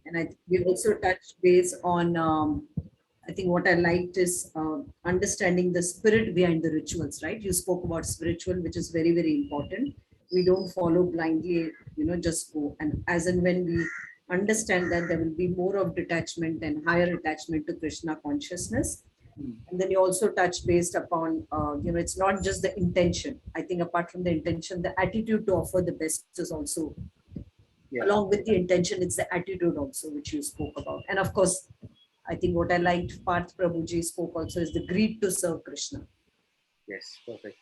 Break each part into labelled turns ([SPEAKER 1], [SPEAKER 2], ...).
[SPEAKER 1] And we also touched base on, I think what I liked is understanding the spirit behind the rituals, right? You spoke about spiritual, which is very, very important. We don't follow blindly, just go. And as and when we understand that there will be more of detachment and higher attachment to Krishna consciousness. And then you also touch based upon, it's not just the intention. I think apart from the intention, the attitude to offer the best is also, along with the intention, it's the attitude also, which you spoke about. And of course, I think what I liked, Parth Prabhuji spoke also, is the greed to serve Krishna.
[SPEAKER 2] Yes, perfect.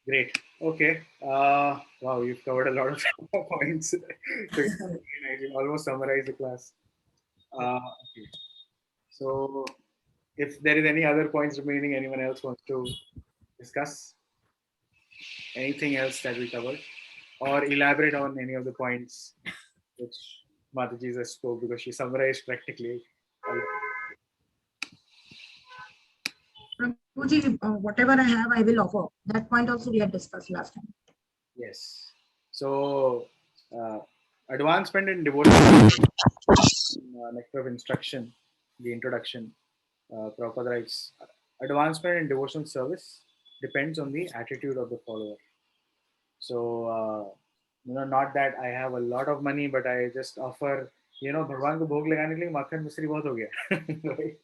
[SPEAKER 2] Great. Okay. Wow, you've covered a lot of points. So you almost summarized the class. Okay. So, if there is any other points remaining, anyone else wants to discuss anything else that we covered, or elaborate on any of the points which Mataji just spoke, because she summarized practically.
[SPEAKER 3] Prabhuji, whatever I have, I will offer. That point also we had discussed last time.
[SPEAKER 2] Yes. So, advancement in devotion, nectar of instruction, the introduction, Prabhupada writes, advancement in devotional service depends on the attitude of the follower. So, not that I have a lot of money, but I just offer, भगवान को भोग लगाने के लिए माखन मिश्री बहुत हो गया. Right?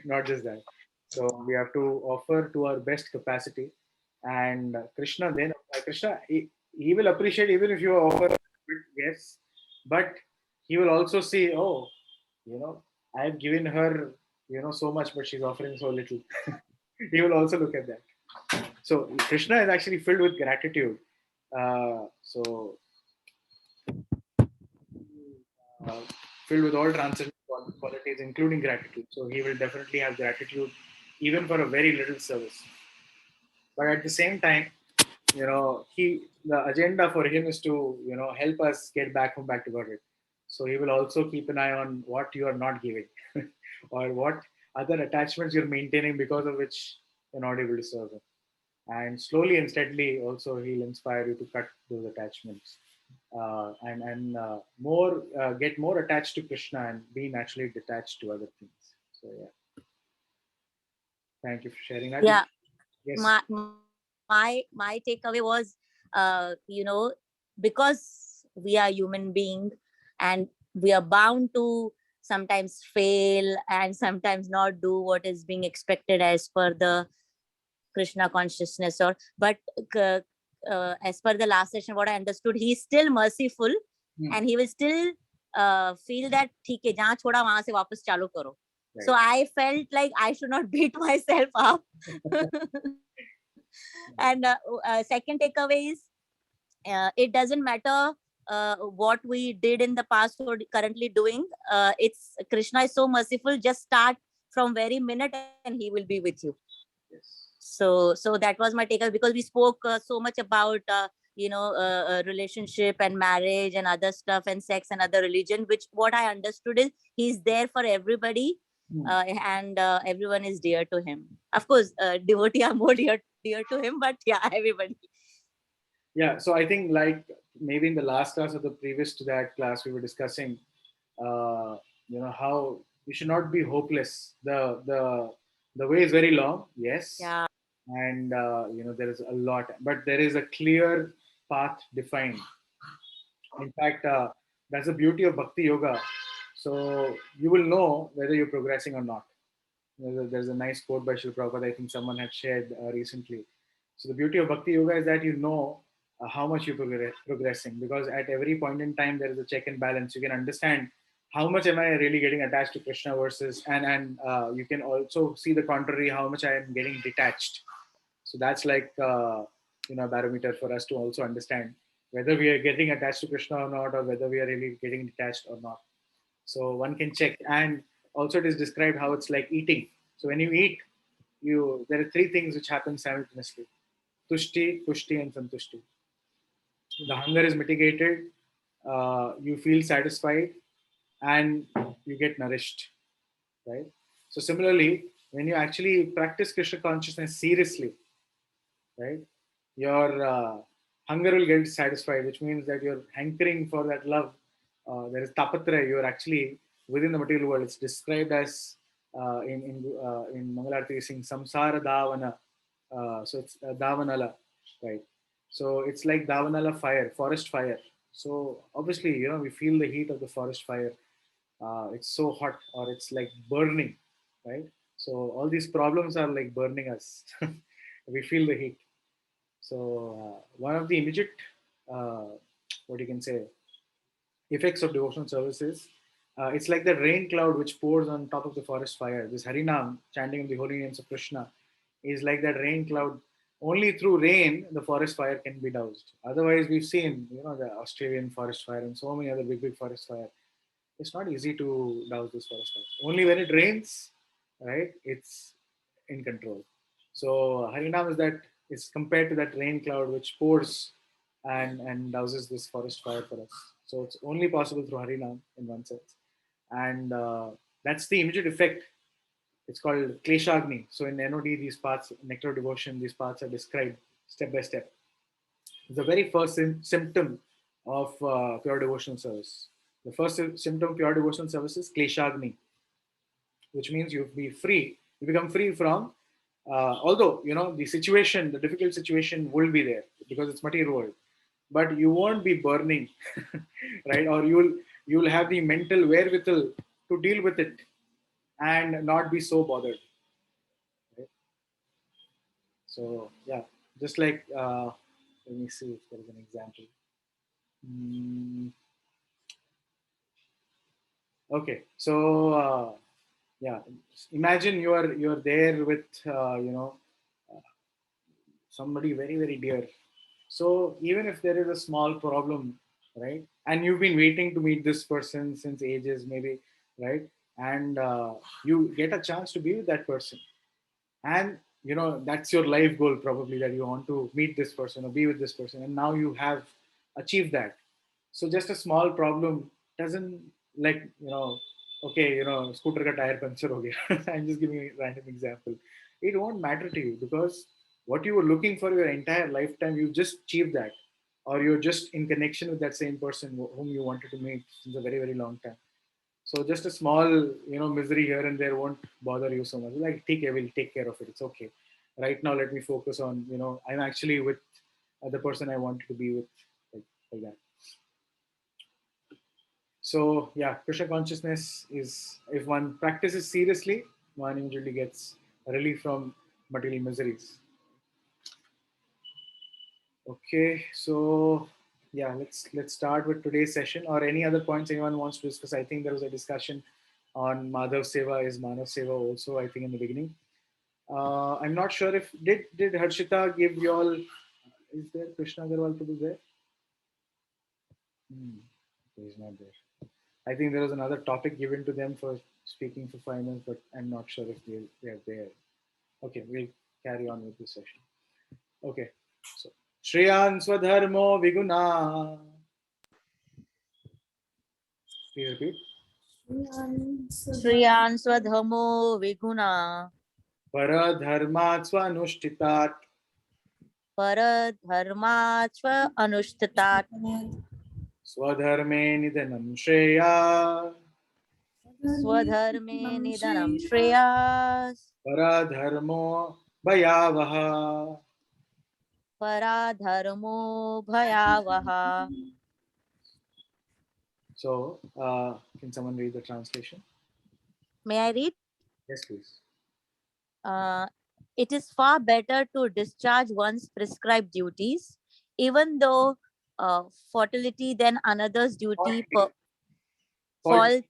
[SPEAKER 2] Not just that. So we have to offer to our best capacity, and Krishna he will appreciate even if you offer, yes, but he will also see, oh, I have given her, so much, but she's offering so little. He will also look at that. So Krishna is actually filled with gratitude. So filled with all transcendent qualities, including gratitude. So he will definitely have gratitude, even for a very little service. But at the same time, the agenda for him is to, help us get back home, back to Godhead. So he will also keep an eye on what you are not giving, or what other attachments you're maintaining because of which you're not able to serve him. And slowly and steadily, also he'll inspire you to cut those attachments, and more get more attached to Krishna and be naturally detached to other things. So yeah, thank you for sharing that.
[SPEAKER 4] Yeah,
[SPEAKER 2] yes.
[SPEAKER 4] My takeaway was, because we are human beings and we are bound to sometimes fail and sometimes not do what is being expected as per the Krishna consciousness, but as per the last session, what I understood, he's still merciful, and he will still feel that ठीक है, जहाँ छोड़ा वहां से वापस चालू करो. Right. So I felt like I should not beat myself up. And second takeaway is, it doesn't matter what we did in the past or currently doing. It's Krishna is so merciful. Just start from very minute, and he will be with you. Yes. So that was my takeaway, because we spoke so much about relationship and marriage and other stuff and sex and other religion, which what I understood is he's there for everybody, and everyone is dear to him. Of course, devotee are more dear to him, but yeah, everybody.
[SPEAKER 2] Yeah, so I think, like maybe in the last class or the previous to that class, we were discussing, how we should not be hopeless. The way is very long, yes.
[SPEAKER 4] Yeah.
[SPEAKER 2] And there is a lot, but there is a clear path defined. In fact, that's the beauty of Bhakti Yoga. So you will know whether you're progressing or not. There's a nice quote by Srila Prabhupada, I think someone had shared recently. So the beauty of Bhakti Yoga is that you know how much you're progressing, because at every point in time there is a check and balance. You can understand how much am I really getting attached to Krishna versus, and you can also see the contrary, how much I am getting detached. So that's like a barometer for us to also understand whether we are getting attached to Krishna or not, or whether we are really getting detached or not. So one can check. And also it is described how it's like eating. So when you eat, there are three things which happen simultaneously: tushti, pushti, and santushti. The hunger is mitigated, you feel satisfied, and you get nourished, right? So similarly, when you actually practice Krishna consciousness seriously, right, your hunger will get satisfied, which means that you're hankering for that love there is tapatra. You are actually within the material world. It's described as in Mangalarti saying samsara davana. So it's davanala, right? So it's like davanala fire, forest fire. So obviously, we feel the heat of the forest fire. It's so hot, or it's like burning, right? So all these problems are like burning us. We feel the heat. So one of the immediate, uh, what you can say, effects of devotional services, it's like the rain cloud which pours on top of the forest fire. This Harinam, chanting of the holy names of Krishna, is like that rain cloud. Only through rain the forest fire can be doused. Otherwise, we've seen, the Australian forest fire and so many other big forest fire. It's not easy to douse this forest fire. Only when it rains, right? It's in control. So Harinam is that, is compared to that rain cloud which pours and douses this forest fire for us. So it's only possible through Harinam in one sense, and that's the immediate effect. It's called Kleshagni. So in NOD, these parts, Nectar of Devotion, these parts are described step by step. The very first symptom of pure devotional service. The first symptom of pure devotional service is Kleshagni, which means you be free. You become free from, although the situation, the difficult situation will be there because it's material world, but you won't be burning, right? Or you'll have the mental wherewithal to deal with it and not be so bothered. Right? So yeah, just like let me see if there is an example. Mm, okay, so yeah, imagine you're there with somebody very very dear. So even if there is a small problem, right, and you've been waiting to meet this person since ages, maybe, right, and you get a chance to be with that person, and that's your life goal probably, that you want to meet this person or be with this person, and now you have achieved that. So just a small problem doesn't, like, okay, scooter ka tire puncture ho gaya. I'm just giving a random example. It won't matter to you because what you were looking for your entire lifetime, you just achieved that, or you're just in connection with that same person whom you wanted to meet since a very very long time. So just a small, misery here and there won't bother you so much. Like, take, I will take care of it. It's okay. Right now, let me focus on, I'm actually with the person I wanted to be with, like that. So yeah, Krishna consciousness is, if one practices seriously, one usually gets relief from material miseries. Okay, so yeah, let's start with today's session, or any other points anyone wants to discuss. I think there was a discussion on Madhav Seva is Manav Seva also, I think, in the beginning. I'm not sure if did Harshita give you all. Is there Krishna Agarwal Prabhu there? He's not there. I think there was another topic given to them for speaking for 5 minutes, but I'm not sure if they are there. Okay, we'll carry on with this session. Okay, so Shreyan Swadharmo Viguna. Please repeat.
[SPEAKER 4] Shriyan Swadharmo Viguna
[SPEAKER 2] Paradharmat Swanushtitat
[SPEAKER 4] Paradharmachva Anushtatat
[SPEAKER 2] Swadharme Nidanam Shreya
[SPEAKER 4] Swadharme Nidanam Shreyas
[SPEAKER 2] Paradharmo Bhayavaha.
[SPEAKER 4] Paradharmo Bhayavaha.
[SPEAKER 2] So, can someone read the translation?
[SPEAKER 4] May I read?
[SPEAKER 2] Yes, please.
[SPEAKER 4] It is far better to discharge one's prescribed duties, even though faulty than another's duty faulty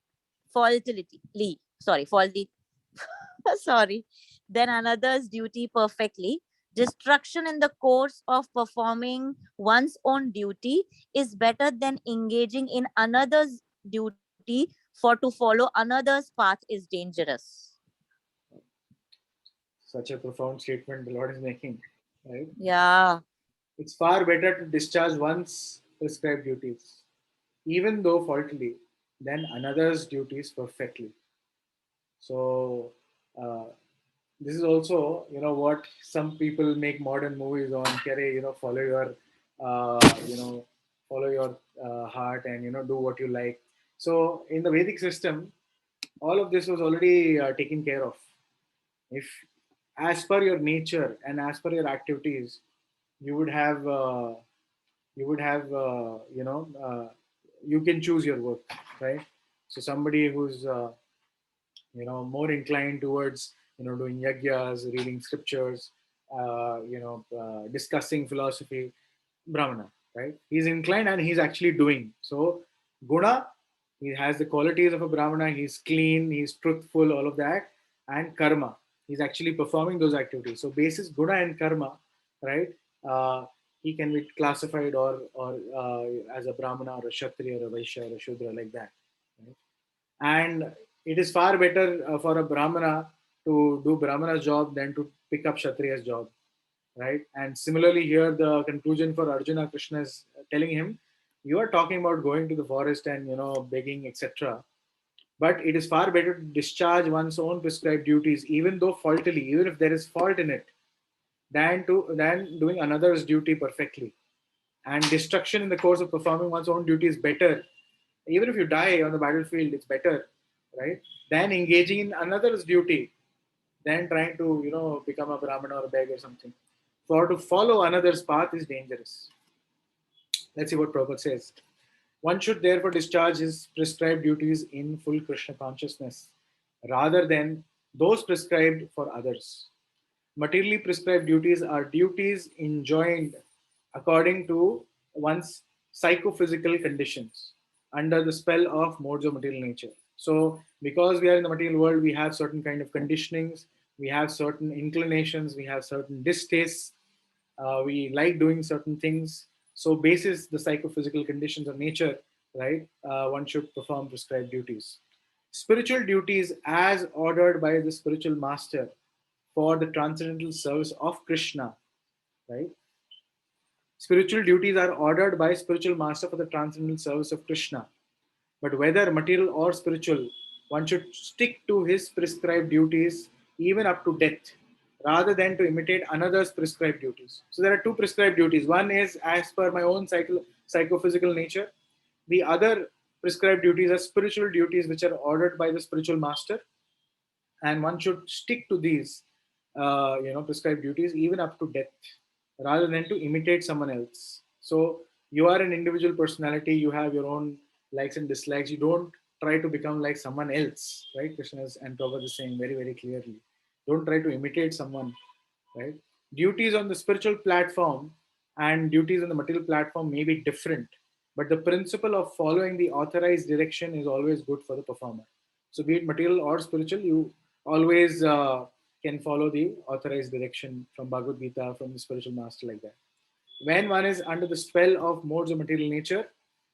[SPEAKER 4] sorry, than another's duty perfectly. Destruction in the course of performing one's own duty is better than engaging in another's duty, for to follow another's path is dangerous.
[SPEAKER 2] Such a profound statement the Lord is making, right?
[SPEAKER 4] Yeah.
[SPEAKER 2] It's far better to discharge one's prescribed duties, even though faultily, than another's duties perfectly. So, uh, this is also, what some people make modern movies on. Kare, follow your, uh, you know, follow your heart, and do what you like. So in the Vedic system, all of this was already taken care of. If, as per your nature and as per your activities, you would have, you can choose your work, right? So somebody who's, more inclined towards, doing yagyas, reading scriptures, discussing philosophy, Brahmana, right? He's inclined and he's actually doing. So Guna, he has the qualities of a Brahmana. He's clean, he's truthful, all of that. And Karma, he's actually performing those activities. So basis Guna and Karma, right? He can be classified or as a Brahmana or a Kshatriya or a Vaishya or a Shudra, like that. Right? And it is far better for a Brahmana to do Brahmana's job than to pick up Kshatriya's job, right? And similarly here, the conclusion for Arjuna, Krishna is telling him, you are talking about going to the forest and, begging, etc. But it is far better to discharge one's own prescribed duties, even though faultily, even if there is fault in it, than doing another's duty perfectly. And destruction in the course of performing one's own duty is better. Even if you die on the battlefield, it's better, right? Than engaging in another's duty, than trying to, become a Brahmana or a beggar or something. For to follow another's path is dangerous. Let's see what Prabhupada says. One should therefore discharge his prescribed duties in full Krishna consciousness, rather than those prescribed for others. Materially prescribed duties are duties enjoined according to one's psychophysical conditions under the spell of modes of material nature. So, because we are in the material world, we have certain kind of conditionings, we have certain inclinations, we have certain distastes, we like doing certain things. So, basis the psychophysical conditions of nature, right? One should perform prescribed duties. Spiritual duties, as ordered by the spiritual master for the transcendental service of Krishna, right? Spiritual duties are ordered by spiritual master for the transcendental service of Krishna. But whether material or spiritual, one should stick to his prescribed duties even up to death, rather than to imitate another's prescribed duties. So there are two prescribed duties. One is as per my own psychophysical nature. The other prescribed duties are spiritual duties, which are ordered by the spiritual master. And one should stick to these, prescribed duties even up to death, rather than to imitate someone else. So you are an individual personality. You have your own likes and dislikes. You don't try to become like someone else, right? Krishna and Prabhupada is saying very, very clearly. Don't try to imitate someone, right? Duties on the spiritual platform and duties on the material platform may be different, but the principle of following the authorized direction is always good for the performer. So be it material or spiritual, you always can follow the authorized direction from Bhagavad Gita, from the spiritual master, like that. When one is under the spell of modes of material nature,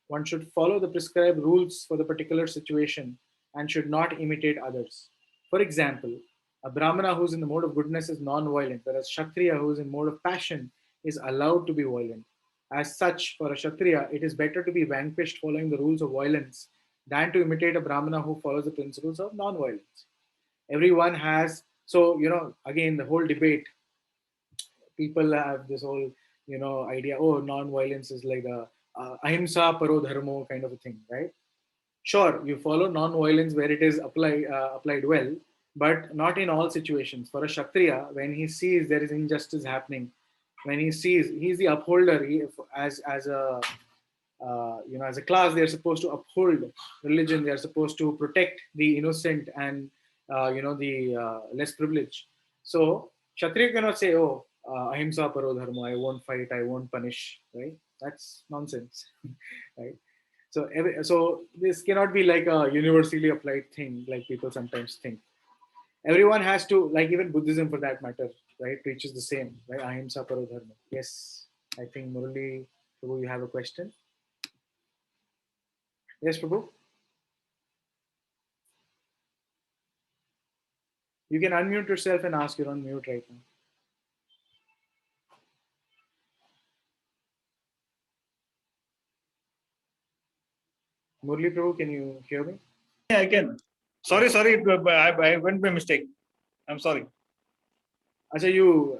[SPEAKER 2] one should follow the prescribed rules for the particular situation and should not imitate others. For example, a Brahmana who is in the mode of goodness is non-violent, whereas Kshatriya who is in mode of passion is allowed to be violent. As such, for a Kshatriya, it is better to be vanquished following the rules of violence than to imitate a Brahmana who follows the principles of non-violence. Everyone has, so, again, the whole debate, people have this whole, idea, oh, non-violence is like a ahimsa paro dharmo kind of a thing, right? Sure, you follow non-violence where it is applied well, but not in all situations. For a Kshatriya, when he sees there is injustice happening, when he sees he's the upholder, as a as a class, they are supposed to uphold religion. They are supposed to protect the innocent and the less privileged. So Kshatriya cannot say, "Oh, ahimsa paro dharma. I won't fight. I won't punish." Right? That's nonsense. Right? So this cannot be like a universally applied thing, like people sometimes think. Everyone has to, like even Buddhism for that matter, right, preaches the same, right? Ahimsa paro dharma. Yes, I think Murali, Prabhu, you have a question. Yes, Prabhu. You can unmute yourself and ask. You're on mute right now. Murali Prabhu, can you hear me?
[SPEAKER 5] Yeah, I can. Sorry, I went by mistake. I'm sorry.
[SPEAKER 2] Acha, you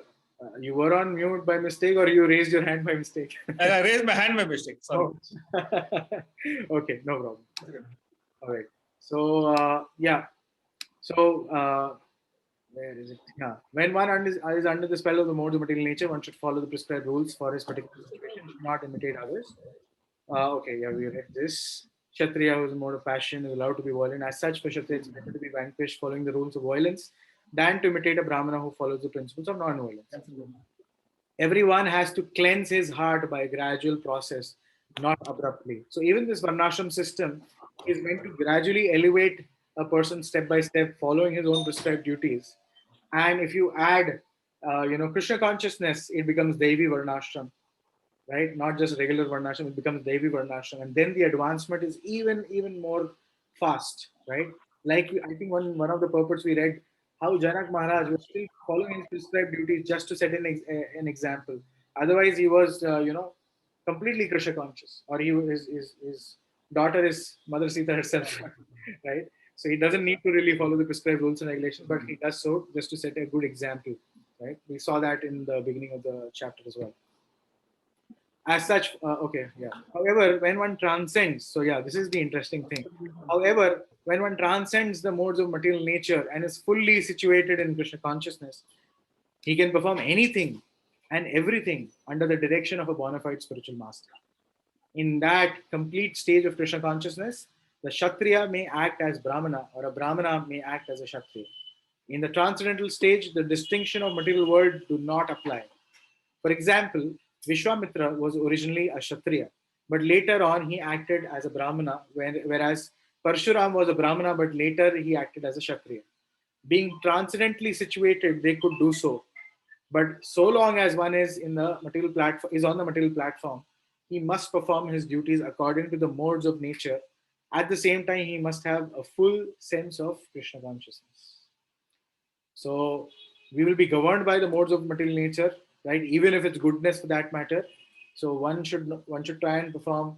[SPEAKER 2] were on mute by mistake, or you raised your hand by mistake?
[SPEAKER 5] I raised my hand by mistake. Sorry.
[SPEAKER 2] Oh. Okay, no problem. All right. So yeah. So where is it? Yeah. When one is under the spell of the modes of material nature, one should follow the prescribed rules for his particular situation. Should not imitate others. Okay. Yeah, we read this. Kshatriya, who is a mode of passion, is allowed to be violent. As such, for Kshatriya, it's better to be vanquished following the rules of violence than to imitate a Brahmana who follows the principles of non-violence. Everyone has to cleanse his heart by a gradual process, not abruptly. So even this Varnashram system is meant to gradually elevate a person step by step, following his own prescribed duties. And if you add, Krishna consciousness, it becomes Devi Varnashram, right? Not just regular Varnashram, it becomes Devi Varnashram. And then the advancement is even more fast, right? Like I think one of the purports we read, how Janak Maharaj was still following his prescribed duties just to set an example. Otherwise, he was, completely Krishna conscious, or his daughter is Mother Sita herself, right? So he doesn't need to really follow the prescribed rules and regulations, but he does so just to set a good example, right? We saw that in the beginning of the chapter as well. As such, okay, yeah. However, when one transcends, so yeah, this is the interesting thing. However, when one transcends the modes of material nature and is fully situated in Krishna consciousness, he can perform anything and everything under the direction of a bona fide spiritual master. In that complete stage of Krishna consciousness, the Kshatriya may act as Brahmana or a Brahmana may act as a Kshatriya. In the transcendental stage, the distinction of material world do not apply. For example, Vishwamitra was originally a Kshatriya, but later on he acted as a Brahmana, whereas Parshuram was a Brahmana, but later he acted as a Kshatriya. Being transcendently situated, they could do so. But so long as one is in the material platform, is on the material platform, he must perform his duties according to the modes of nature. At the same time, he must have a full sense of Krishna consciousness. So we will be governed by the modes of material nature, right? Even if it's goodness for that matter. So one should try and perform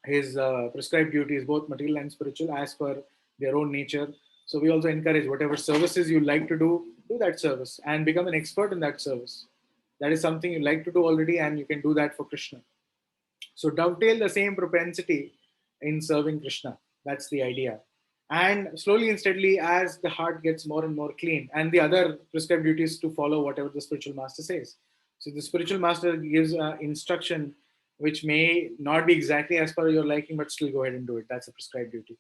[SPEAKER 2] his prescribed duties, both material and spiritual, as per their own nature. So we also encourage whatever services you like to do that service and become an expert in that service. That is something you like to do already, and you can do that for Krishna. So dovetail the same propensity in serving Krishna. That's the idea. And slowly and steadily, as the heart gets more and more clean, and the other prescribed duties to follow whatever the spiritual master says. So the spiritual master gives instruction which may not be exactly as per your liking, but still go ahead and do it. That's a prescribed duty.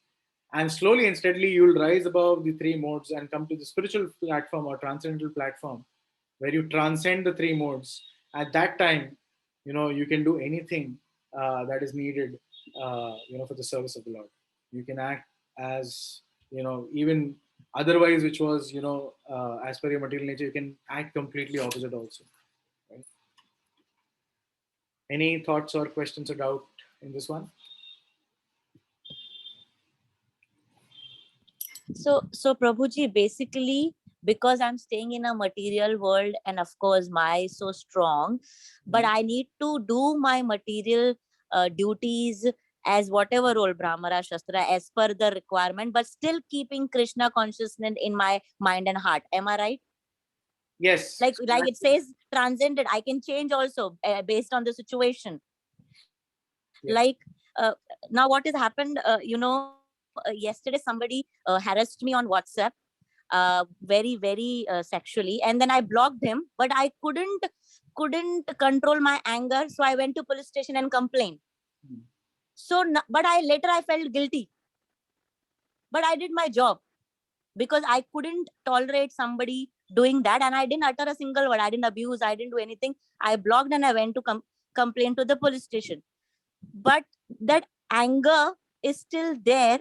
[SPEAKER 2] And slowly and steadily, you will rise above the three modes and come to the spiritual platform or transcendental platform where you transcend the three modes. At that time, you can do anything that is needed, for the service of the Lord. You can act as, even otherwise, which was, as per your material nature, you can act completely opposite also. Right? Any thoughts or questions or doubt in this one?
[SPEAKER 4] So Prabhuji, basically, because I'm staying in a material world, and of course my is so strong, but I need to do my material duties as whatever role Brahmana Shastra as per the requirement, but still keeping Krishna consciousness in my mind and heart. Am I right?
[SPEAKER 2] Yes.
[SPEAKER 4] Like it says transcended, I can change also based on the situation.
[SPEAKER 2] Yes.
[SPEAKER 4] Like now what has happened, yesterday somebody harassed me on WhatsApp very sexually, and then I blocked him, but I couldn't control my anger, so I went to police station and complained. So but I felt guilty, but I did my job because I couldn't tolerate somebody doing that, and I didn't utter a single word, I didn't abuse, I didn't do anything. I blocked and I went to complain to the police station. But that anger is still there.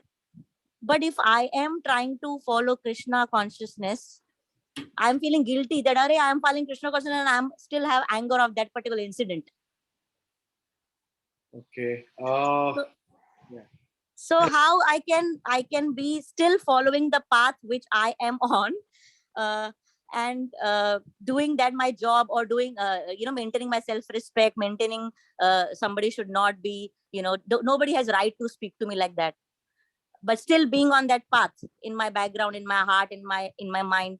[SPEAKER 4] But if I am trying to follow Krishna consciousness, I'm feeling guilty that I am following Krishna consciousness and I'm still have anger of that particular incident.
[SPEAKER 2] Okay.
[SPEAKER 4] So how I can be still following the path which I am on, and doing that my job, or doing maintaining my self-respect, maintaining somebody should not be, nobody has right to speak to me like that, but still being on that path in my background, in my heart, in my mind.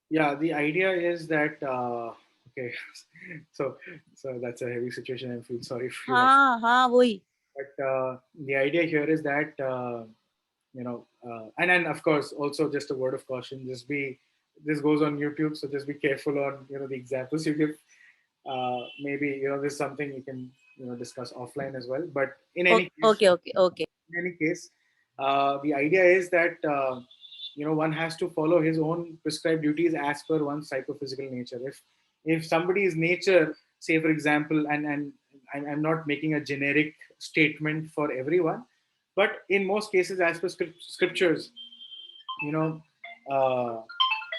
[SPEAKER 2] Yeah, the idea is that okay, so that's a heavy situation. I feel sorry for you.
[SPEAKER 4] Wohi.
[SPEAKER 2] But the idea here is that and then of course also just a word of caution. This goes on YouTube, so just be careful on the examples you give. Maybe this is something you can discuss offline as well. But in any case,
[SPEAKER 4] Okay.
[SPEAKER 2] in any case, the idea is that one has to follow his own prescribed duties as per one's psychophysical nature. If somebody's nature, say for example, and I'm not making a generic statement for everyone, but in most cases, as per scriptures, you know, uh,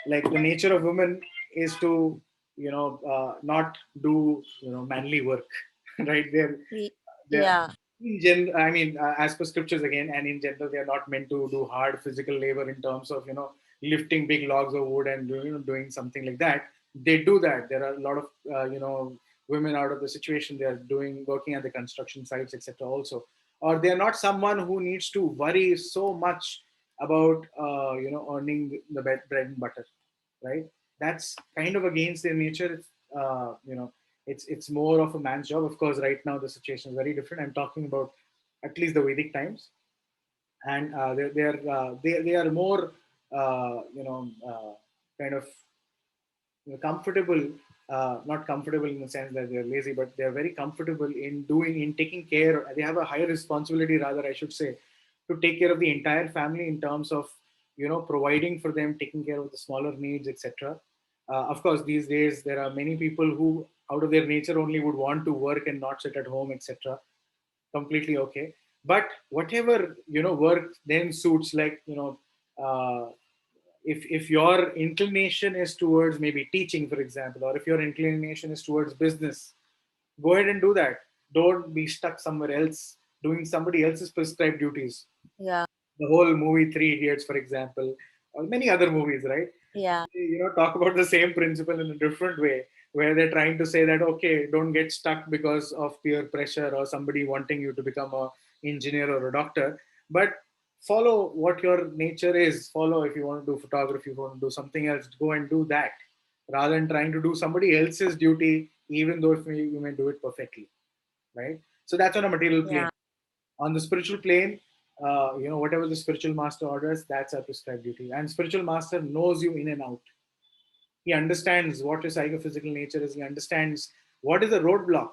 [SPEAKER 2] like the nature of women is to not do manly work, right? They're
[SPEAKER 4] Yeah.
[SPEAKER 2] in general, I mean, as per scriptures again, and in general, they are not meant to do hard physical labor in terms of lifting big logs of wood and doing something like that. They do that. There are a lot of women out of the situation. They are working at the construction sites, etc. Also, or they are not someone who needs to worry so much about earning the bread and butter, right? That's kind of against their nature. It's more of a man's job. Of course, right now the situation is very different. I'm talking about at least the Vedic times, and they are more kind of comfortable. Not comfortable in the sense that they're lazy, but they're very comfortable in taking care. They have a higher responsibility, rather, I should say, to take care of the entire family in terms of providing for them, taking care of the smaller needs, etc. Of course, these days there are many people who, out of their nature, only would want to work and not sit at home, etc. Completely okay. But whatever work then suits, like uh, if your inclination is towards maybe teaching, for example, or if your inclination is towards business, go ahead and do that. Don't be stuck somewhere else doing somebody else's prescribed duties.
[SPEAKER 4] Yeah.
[SPEAKER 2] The whole movie Three Idiots, for example, or many other movies, right?
[SPEAKER 4] Yeah.
[SPEAKER 2] Talk about the same principle in a different way, where they're trying to say that, okay, don't get stuck because of peer pressure or somebody wanting you to become a engineer or a doctor, but follow what your nature is. Follow, if you want to do photography, if you want to do something else, go and do that, rather than trying to do somebody else's duty, even though if you may do it perfectly, right? So that's on a material plane.
[SPEAKER 4] Yeah.
[SPEAKER 2] On the spiritual plane, whatever the spiritual master orders, that's our prescribed duty. And spiritual master knows you in and out. He understands what your psychophysical nature is. He understands what is the roadblock,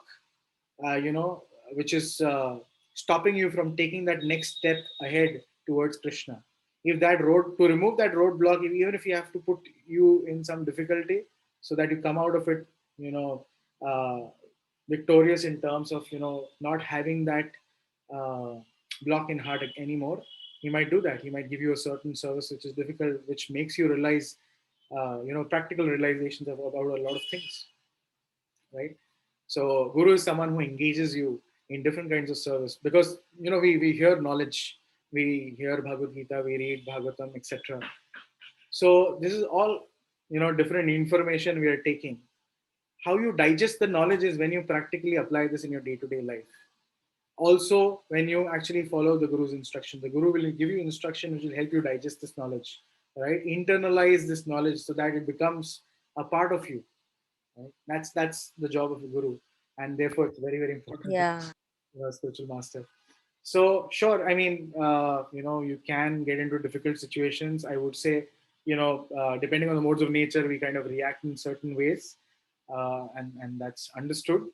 [SPEAKER 2] which is stopping you from taking that next step ahead towards Krishna. If that road, to remove that roadblock, even if you have to put you in some difficulty, so that you come out of it, uh, victorious in terms of not having that uh, block in heart anymore, he might do that. He might give you a certain service which is difficult, which makes you realize practical realizations about a lot of things, right? So guru is someone who engages you in different kinds of service, because we hear knowledge, we hear Bhagavad Gita, we read Bhagavatam, etc. So this is all different information we are taking. How you digest the knowledge is when you practically apply this in your day-to-day life. Also, when you actually follow the guru's instruction, the guru will give you instruction which will help you digest this knowledge, right? Internalize this knowledge so that it becomes a part of you, right? That's the job of the guru, and therefore it's very, very important to
[SPEAKER 4] Yeah.
[SPEAKER 2] a spiritual master. So sure, I mean, you can get into difficult situations. I would say, depending on the modes of nature, we kind of react in certain ways, and that's understood.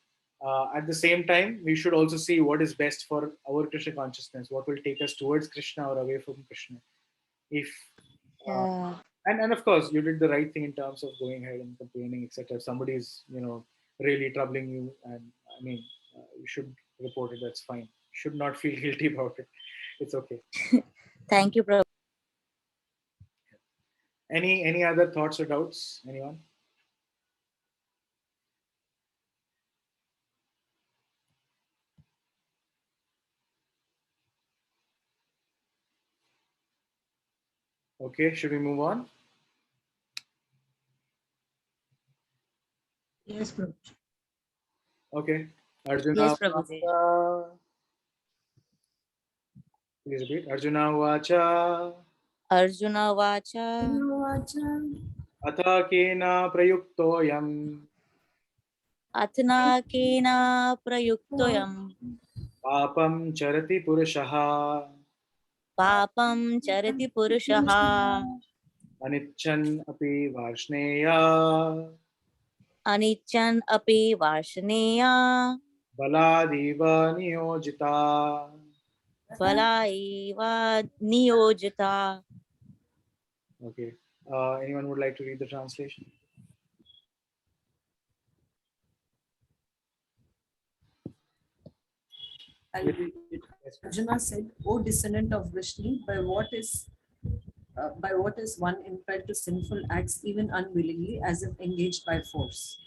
[SPEAKER 2] At the same time, we should also see what is best for our Krishna consciousness, what will take us towards Krishna or away from Krishna. If uh,
[SPEAKER 4] Yeah.
[SPEAKER 2] and of course, you did the right thing in terms of going ahead and complaining, etc. If somebody is really troubling you, and I mean, you should report it. That's fine. Should not feel guilty about it. It's okay.
[SPEAKER 4] Thank you, Prabhu.
[SPEAKER 2] Any other thoughts or doubts? Anyone? Okay, should we move on?
[SPEAKER 3] Yes, Prabhu.
[SPEAKER 2] Okay, Arjuna.
[SPEAKER 4] Yes, Prabhuji.
[SPEAKER 2] Please repeat. Arjuna Vacha.
[SPEAKER 4] Arjuna Vacha.
[SPEAKER 2] Atha kena prayuktoyam
[SPEAKER 4] Athna kena prayuktoyam
[SPEAKER 2] Papam charati purushaha
[SPEAKER 4] Papam charati purushaha
[SPEAKER 2] anichan api varshneya
[SPEAKER 4] anichan api varshneya
[SPEAKER 2] baladiva niyojita.
[SPEAKER 4] balaiva niyojita.
[SPEAKER 2] Okay. Anyone would like to read the translation?
[SPEAKER 1] I'll read it. Arjuna said, "O descendant of Vishnu, by what is one impelled to sinful acts even unwillingly, as if engaged by force?"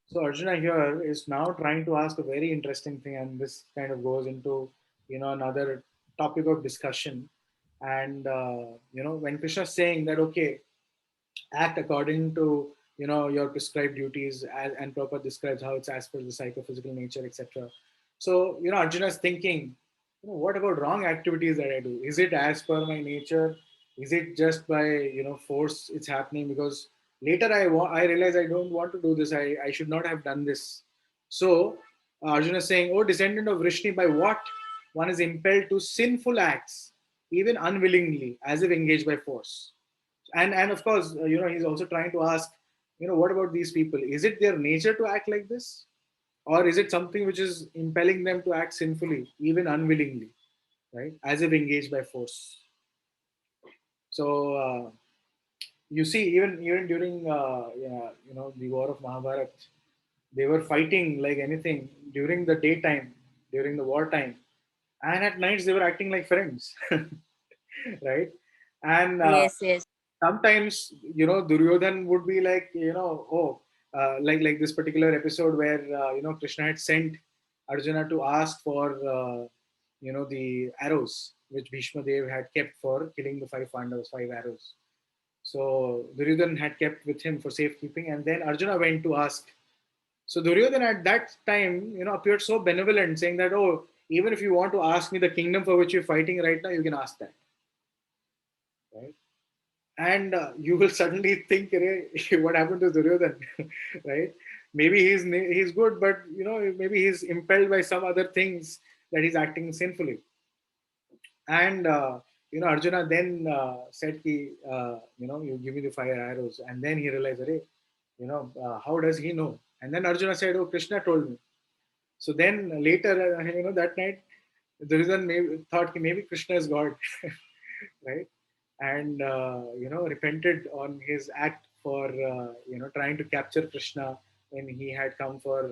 [SPEAKER 2] So Arjuna here is now trying to ask a very interesting thing, and this kind of goes into another topic of discussion. And when Krishna is saying that, okay, act according to your prescribed duties, and Prabhupada describes how it's as per the psychophysical nature, etc. So Arjuna is thinking, what about wrong activities that I do? Is it as per my nature? Is it just by force it's happening? Because later I realize I don't want to do this. I should not have done this. So Arjuna is saying, oh descendant of Vrishni, by what one is impelled to sinful acts, even unwillingly, as if engaged by force. And of course, he's also trying to ask, what about these people? Is it their nature to act like this, or is it something which is impelling them to act sinfully, even unwillingly, right, as if engaged by force? So you see, even during the war of Mahabharat, they were fighting like anything during the daytime, during the wartime, and at nights they were acting like friends, right? And
[SPEAKER 4] Yes, yes.
[SPEAKER 2] sometimes Duryodhan would be like like this particular episode where Krishna had sent Arjuna to ask for the arrows which Bhishma Dev had kept for killing the 5 Pandavas, 5 arrows. So Duryodhan had kept with him for safekeeping, and then Arjuna went to ask. So Duryodhan at that time appeared so benevolent, saying that, oh, even if you want to ask me the kingdom for which you're fighting right now, you can ask that, right? And you will suddenly think, what happened to Duryodhan, right? Maybe he's good, but maybe he's impelled by some other things that he's acting sinfully. And Arjuna then said, you give me the 5 arrows, and then he realized, how does he know? And then Arjuna said, oh, Krishna told me. So then later, that night, Duryodhan thought maybe Krishna is God, right? And repented on his act for trying to capture Krishna when he had come for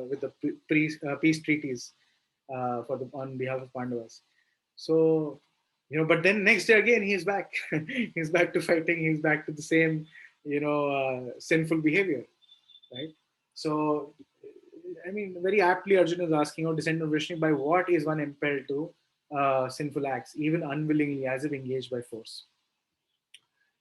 [SPEAKER 2] with the peace treaties on behalf of Pandavas. So but then next day again he's back. He's back to fighting. He's back to the same sinful behavior, right? So I mean, very aptly Arjuna is asking, "Oh, descendant of Vishnu, by what is one impelled to sinful acts, even unwillingly, as if engaged by force?"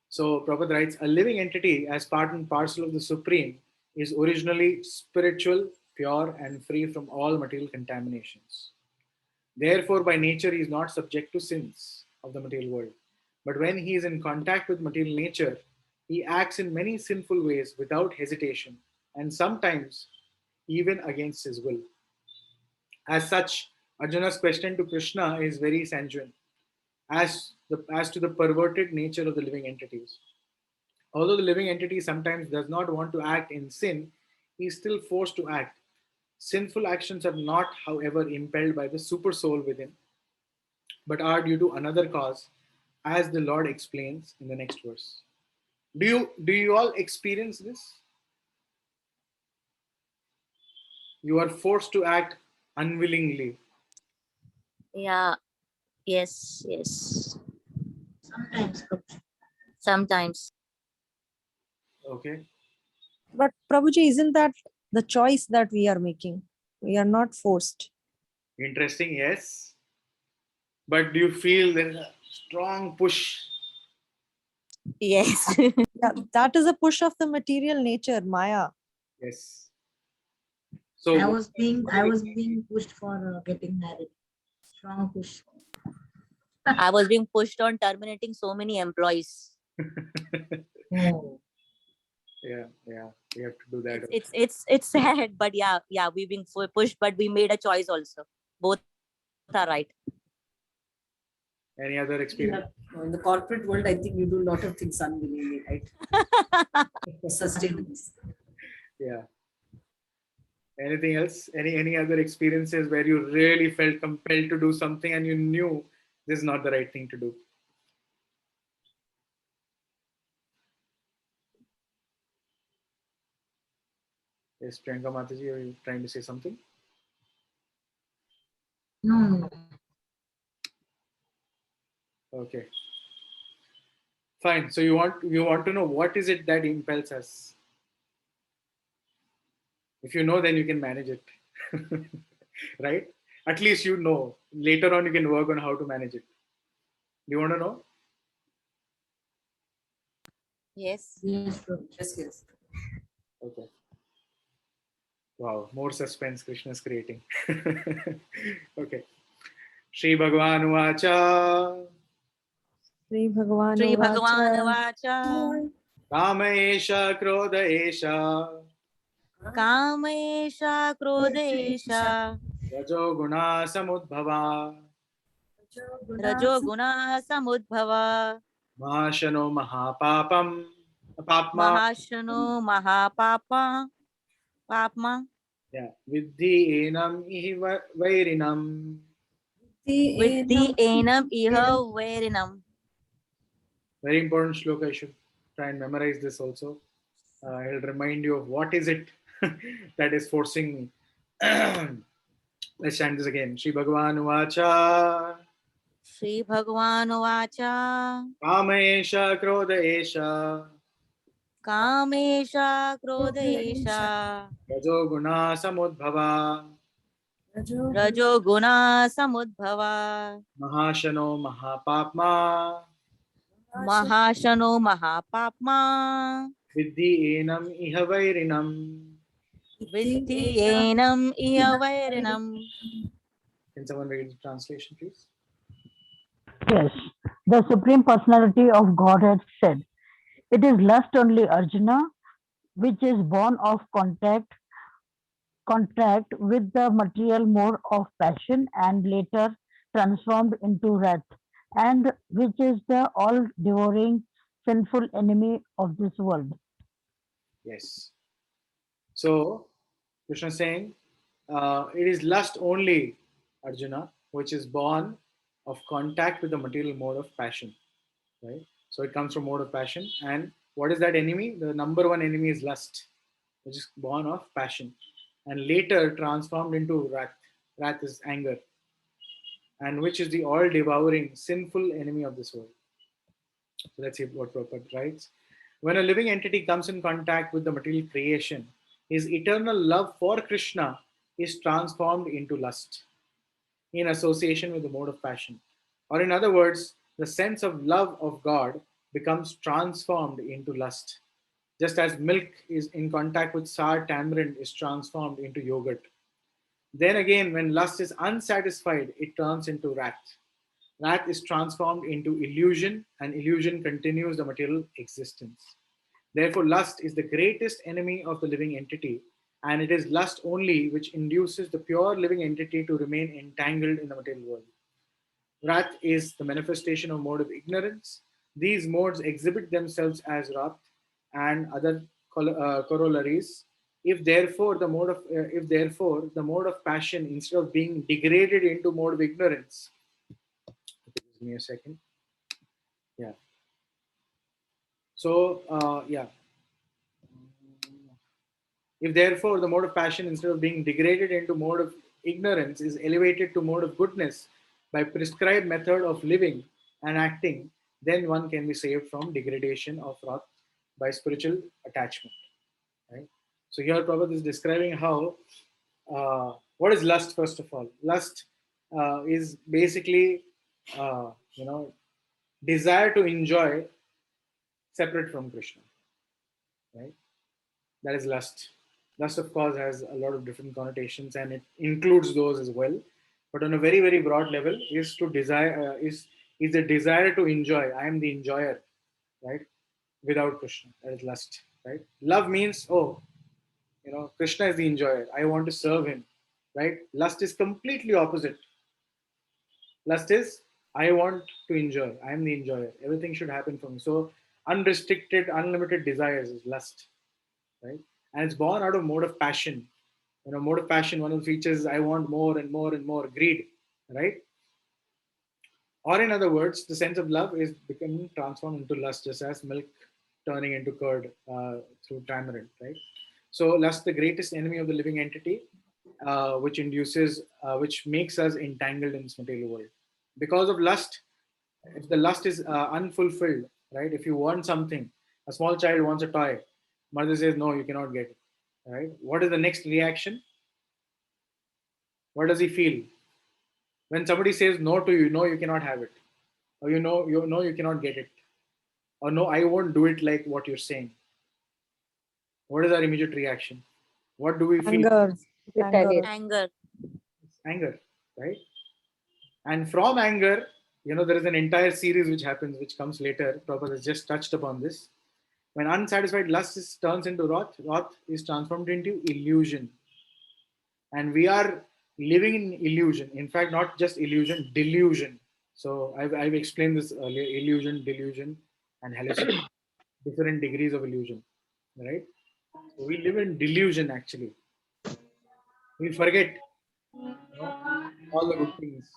[SPEAKER 2] So Prabhupada writes, a living entity as part and parcel of the Supreme is originally spiritual, pure, and free from all material contaminations. Therefore, by nature, he is not subject to sins of the material world. But when he is in contact with material nature, he acts in many sinful ways without hesitation, and sometimes even against his will. As such, Arjuna's question to Krishna is very sanguine as to the perverted nature of the living entities. Although the living entity sometimes does not want to act in sin, he is still forced to act. Sinful actions are not, however, impelled by the super soul within, but are due to another cause, as the Lord explains in the next verse. Do you all experience this? You are forced to act unwillingly.
[SPEAKER 4] Yeah. Yes, yes.
[SPEAKER 3] Sometimes.
[SPEAKER 4] Sometimes.
[SPEAKER 2] Okay.
[SPEAKER 6] But Prabhuji, isn't that the choice that we are making? We are not forced.
[SPEAKER 2] Interesting, yes. But do you feel there is a strong push?
[SPEAKER 4] Yes.
[SPEAKER 6] Yeah, that is a push of the material nature, Maya.
[SPEAKER 2] Yes. So
[SPEAKER 3] I was being pushed for getting married. Strong push.
[SPEAKER 4] I was being pushed on terminating so many employees.
[SPEAKER 3] Oh.
[SPEAKER 2] yeah, we have to do that.
[SPEAKER 4] It's sad, but yeah, we being pushed, but we made a choice also. both are right.
[SPEAKER 2] Any other experience?
[SPEAKER 1] In the corporate world, I think you do a lot of things unwillingly, right? Sustainable.
[SPEAKER 2] Yeah. Anything else? Any other experiences where you really felt compelled to do something and you knew this is not the right thing to do? Yes, Priyanka Mataji, are you trying to say something?
[SPEAKER 3] No, no.
[SPEAKER 2] Okay. Fine. So you want to know what is it that impels us? If you know, then you can manage it. Right? At least you know. Later on, you can work on how to manage it. Do you want to know?
[SPEAKER 4] Yes.
[SPEAKER 3] Yes, Prabhuji.
[SPEAKER 1] Yes, yes.
[SPEAKER 2] Okay. Wow, more suspense Krishna is creating. Okay. Shri Bhagavan Vacha
[SPEAKER 6] Sri Bhagavan
[SPEAKER 4] Shri Bhagavan
[SPEAKER 6] Vacha.
[SPEAKER 4] Vacha
[SPEAKER 2] Kama Esha Krodha Esha
[SPEAKER 4] Kamesha Krodesha
[SPEAKER 2] Rajo Guna Samudbhava
[SPEAKER 4] Rajo Guna Samudbhava
[SPEAKER 2] Mahashano Mahapapam Papma
[SPEAKER 4] Mahashanu Mahapapa Papma
[SPEAKER 2] Yeah. Vidhi Enam Ihi Vairinam.
[SPEAKER 4] Viddhi Enam Iha Verinam.
[SPEAKER 2] Very important shloka. I should try and memorize this also. It'll remind you of what is it that is forcing me. Let's chant this again. Shri Bhagavan Vacha
[SPEAKER 4] Shri Bhagavan Vacha
[SPEAKER 2] Kama Esha Krodha Esha
[SPEAKER 4] Kamesha Krodesha
[SPEAKER 2] Rajo Guna Samudbhava
[SPEAKER 4] Rajo Guna Samudbhava
[SPEAKER 2] Mahashano Mahapapma
[SPEAKER 4] Mahashano Mahapapma
[SPEAKER 2] Vidhi Enam Iha Vairinam.
[SPEAKER 4] Viddhi Enam Iha Vairinam.
[SPEAKER 2] Can someone read the translation, please?
[SPEAKER 7] Yes, the Supreme Personality of Godhead said, "It is lust only, Arjuna, which is born of contact with the material mode of passion and later transformed into wrath, and which is the all-devouring sinful enemy of this world."
[SPEAKER 2] Yes. So, Krishna is saying, it is lust only, Arjuna, which is born of contact with the material mode of passion, right? So it comes from mode of passion. And what is that enemy? The number one enemy is lust, which is born of passion and later transformed into wrath. Wrath is anger, and which is the all devouring, sinful enemy of this world. So let's see what Prabhupada writes. When a living entity comes in contact with the material creation, his eternal love for Krishna is transformed into lust in association with the mode of passion. Or, in other words, the sense of love of God becomes transformed into lust, just as milk is in contact with sour tamarind is transformed into yogurt. Then again, when lust is unsatisfied, it turns into wrath. Wrath is transformed into illusion, and illusion continues the material existence. Therefore, lust is the greatest enemy of the living entity, and it is lust only which induces the pure living entity to remain entangled in the material world. Wrath is the manifestation of mode of ignorance. These modes exhibit themselves as wrath and other corollaries. If therefore the mode of passion, instead of being degraded into mode of ignorance, give me a second. Yeah. So yeah. If therefore the mode of passion, instead of being degraded into mode of ignorance, is elevated to mode of goodness by prescribed method of living and acting, then one can be saved from degradation of wrath by spiritual attachment. Right. So here Prabhupada is describing how what is lust. First of all, lust is basically desire to enjoy separate from Krishna. Right. That is lust. Lust, of course, has a lot of different connotations, and it includes those as well. But on a very, very broad level, is to desire is the desire to enjoy. I am the enjoyer, right? Without Krishna, that is lust, right? Love means, oh, Krishna is the enjoyer. I want to serve him. right? Lust is completely opposite. Lust is, I want to enjoy. I am the enjoyer. Everything should happen for me. So unrestricted, unlimited desires is lust, right? And it's born out of mode of passion. Mode of passion, one of the features is I want more and more and more, greed, right? Or in other words, the sense of love is becoming transformed into lust, just as milk turning into curd through tamarind, right? So lust, the greatest enemy of the living entity, which makes us entangled in this material world. Because of lust, if the lust is unfulfilled, right? If you want something, a small child wants a toy, mother says, no, you cannot get it, right? What is the next reaction? What does he feel? When somebody says no to you, no, you cannot have it, or you cannot get it, or no, I won't do it like what you're saying. What is our immediate reaction? What do we feel?
[SPEAKER 6] Anger. Anger.
[SPEAKER 4] Anger.
[SPEAKER 2] Anger, right? And from anger, there is an entire series which comes later. Prabhupada has just touched upon this. When unsatisfied lust turns into wrath, wrath is transformed into illusion. And we are living in illusion. In fact, not just illusion, delusion. So I've explained this earlier: illusion, delusion, and hallucination. Different degrees of illusion, right? So we live in delusion actually. We forget all the good things.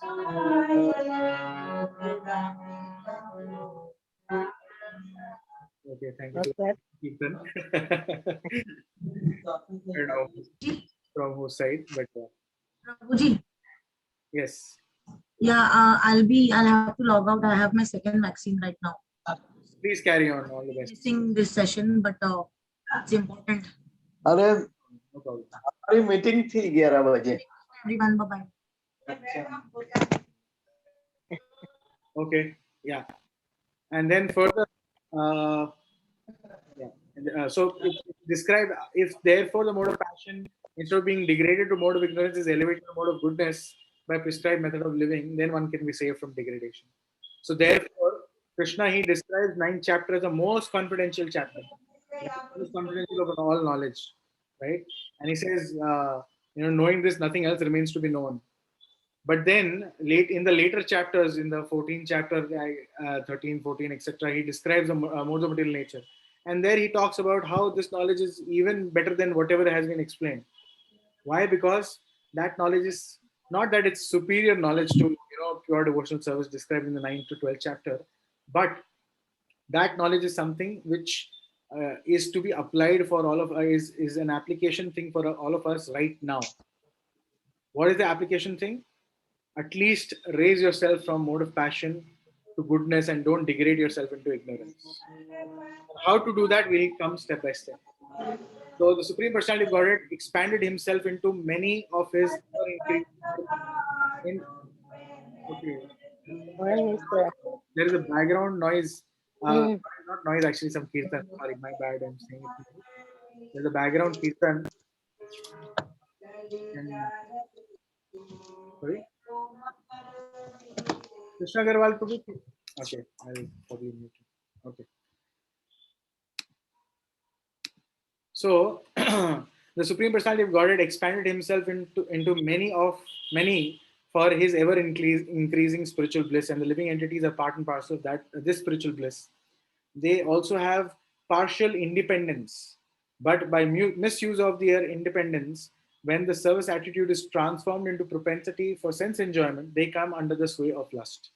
[SPEAKER 2] Okay, thank you. Ethan. I don't know from whose side, but
[SPEAKER 3] Prabhuji,
[SPEAKER 2] yes.
[SPEAKER 3] yeah, I'll have to log out. I have my second vaccine right now.
[SPEAKER 2] Please carry on. All the best.
[SPEAKER 3] Missing this session, but it's important.
[SPEAKER 8] अरे
[SPEAKER 2] No problem.
[SPEAKER 8] हमारी meeting थी 11 बजे.
[SPEAKER 3] Everyone, bye bye.
[SPEAKER 2] Okay, yeah. And then further, so describe if therefore the mode of passion, instead of being degraded to mode of ignorance, is elevated to mode of goodness by prescribed method of living, then one can be saved from degradation. So therefore, Krishna, he describes 9th chapter as the most confidential chapter, most confidential of all knowledge, right? And he says, knowing this, nothing else remains to be known. But then in the later chapters, in the 14th chapter, 13, 14, etc., he describes the modes of material nature. And there he talks about how this knowledge is even better than whatever has been explained. Why? Because that knowledge is not that it's superior knowledge to pure devotional service described in the 9th to 12th chapter, but that knowledge is something which is to be applied for all of us, is an application thing for all of us right now. What is the application thing? At least raise yourself from mode of passion to goodness and don't degrade yourself into ignorance. How to do that will come step by step. So the Supreme Personality of Godhead expanded himself into many of his there is a background noise. Not noise, actually, some kirtan. Sorry, my bad. I'm saying it. There's a background kirtan. Sorry. Krishna Agarwal Prabhu. Okay, I will probably mute him. Okay. So the Supreme Personality of Godhead expanded himself into many for his ever increasing spiritual bliss, and the living entities are part and parcel of this spiritual bliss. They also have partial independence, but by misuse of their independence, when the service attitude is transformed into propensity for sense enjoyment, they come under the sway of lust.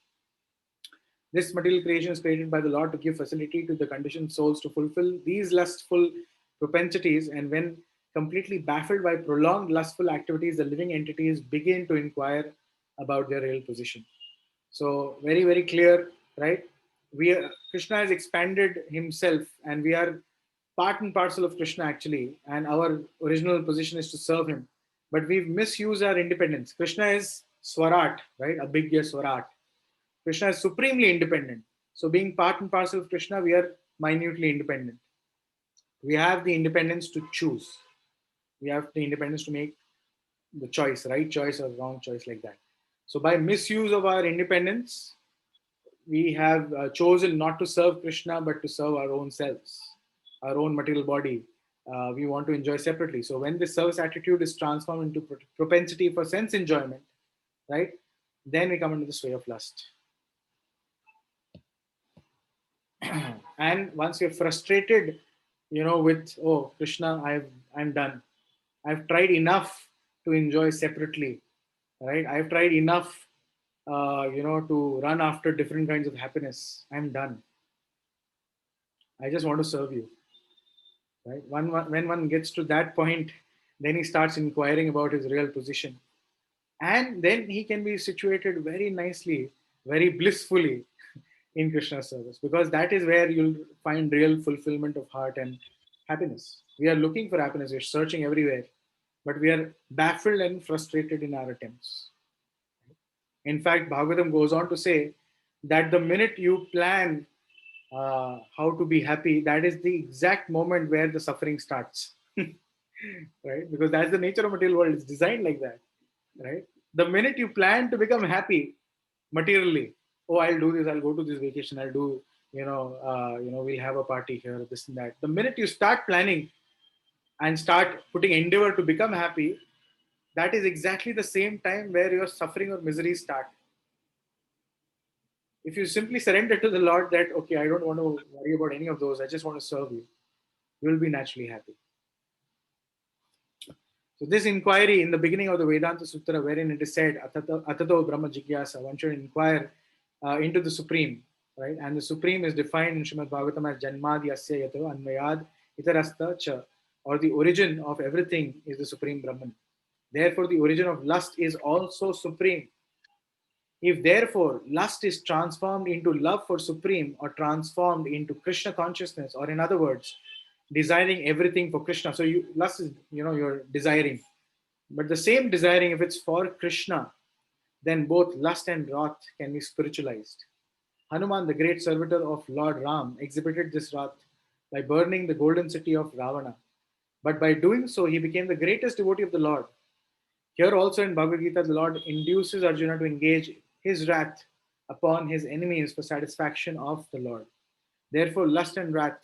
[SPEAKER 2] This material creation is created by the Lord to give facility to the conditioned souls to fulfill these lustful propensities, and when completely baffled by prolonged lustful activities, the living entities begin to inquire about their real position. So very, very clear, right? Krishna has expanded himself, and we are part and parcel of Krishna actually, and our original position is to serve him. But we've misused our independence. Krishna is Swarat, right? A big yes, Swarat. Krishna is supremely independent. So being part and parcel of Krishna, we are minutely independent. We have the independence to choose. We have the independence to make the choice, right choice or wrong choice, like that. So by misuse of our independence, we have chosen not to serve Krishna, but to serve our own selves, our own material body, we want to enjoy separately. So when this service attitude is transformed into propensity for sense enjoyment, right, then we come into the sway of lust. And once you're frustrated, with, oh Krishna, I'm done. I've tried enough to enjoy separately, right? I've tried enough, to run after different kinds of happiness. I'm done. I just want to serve you, right? When one gets to that point, then he starts inquiring about his real position, and then he can be situated very nicely, very blissfully in Krishna's service, because that is where you'll find real fulfillment of heart and happiness. We are looking for happiness, we're searching everywhere, but we are baffled and frustrated in our attempts. In fact, Bhagavatam goes on to say that the minute you plan how to be happy, that is the exact moment where the suffering starts. Right? Because that's the nature of material world. It's designed like that. Right? The minute you plan to become happy materially, oh, I'll do this, I'll go to this vacation, I'll do, we'll have a party here, this and that. The minute you start planning and start putting endeavor to become happy, that is exactly the same time where your suffering or misery start. If you simply surrender to the Lord that, okay, I don't want to worry about any of those, I just want to serve you, you will be naturally happy. So this inquiry in the beginning of the Vedanta Sutra, wherein it is said, Atato Brahma Jigyasa, one should inquire into the Supreme, right? And the Supreme is defined in Srimad Bhagavatam as Janmadi Asya Yato Anvayad Itarasta Cha, or the origin of everything is the Supreme Brahman. Therefore, the origin of lust is also supreme. If therefore lust is transformed into love for Supreme, or transformed into Krishna consciousness, or in other words, desiring everything for Krishna. So lust is, you're desiring. But the same desiring, if it's for Krishna, then both lust and wrath can be spiritualized. Hanuman, the great servitor of Lord Ram, exhibited this wrath by burning the golden city of Ravana. But by doing so, he became the greatest devotee of the Lord. Here also in Bhagavad Gita, the Lord induces Arjuna to engage his wrath upon his enemies for satisfaction of the Lord. Therefore, lust and wrath,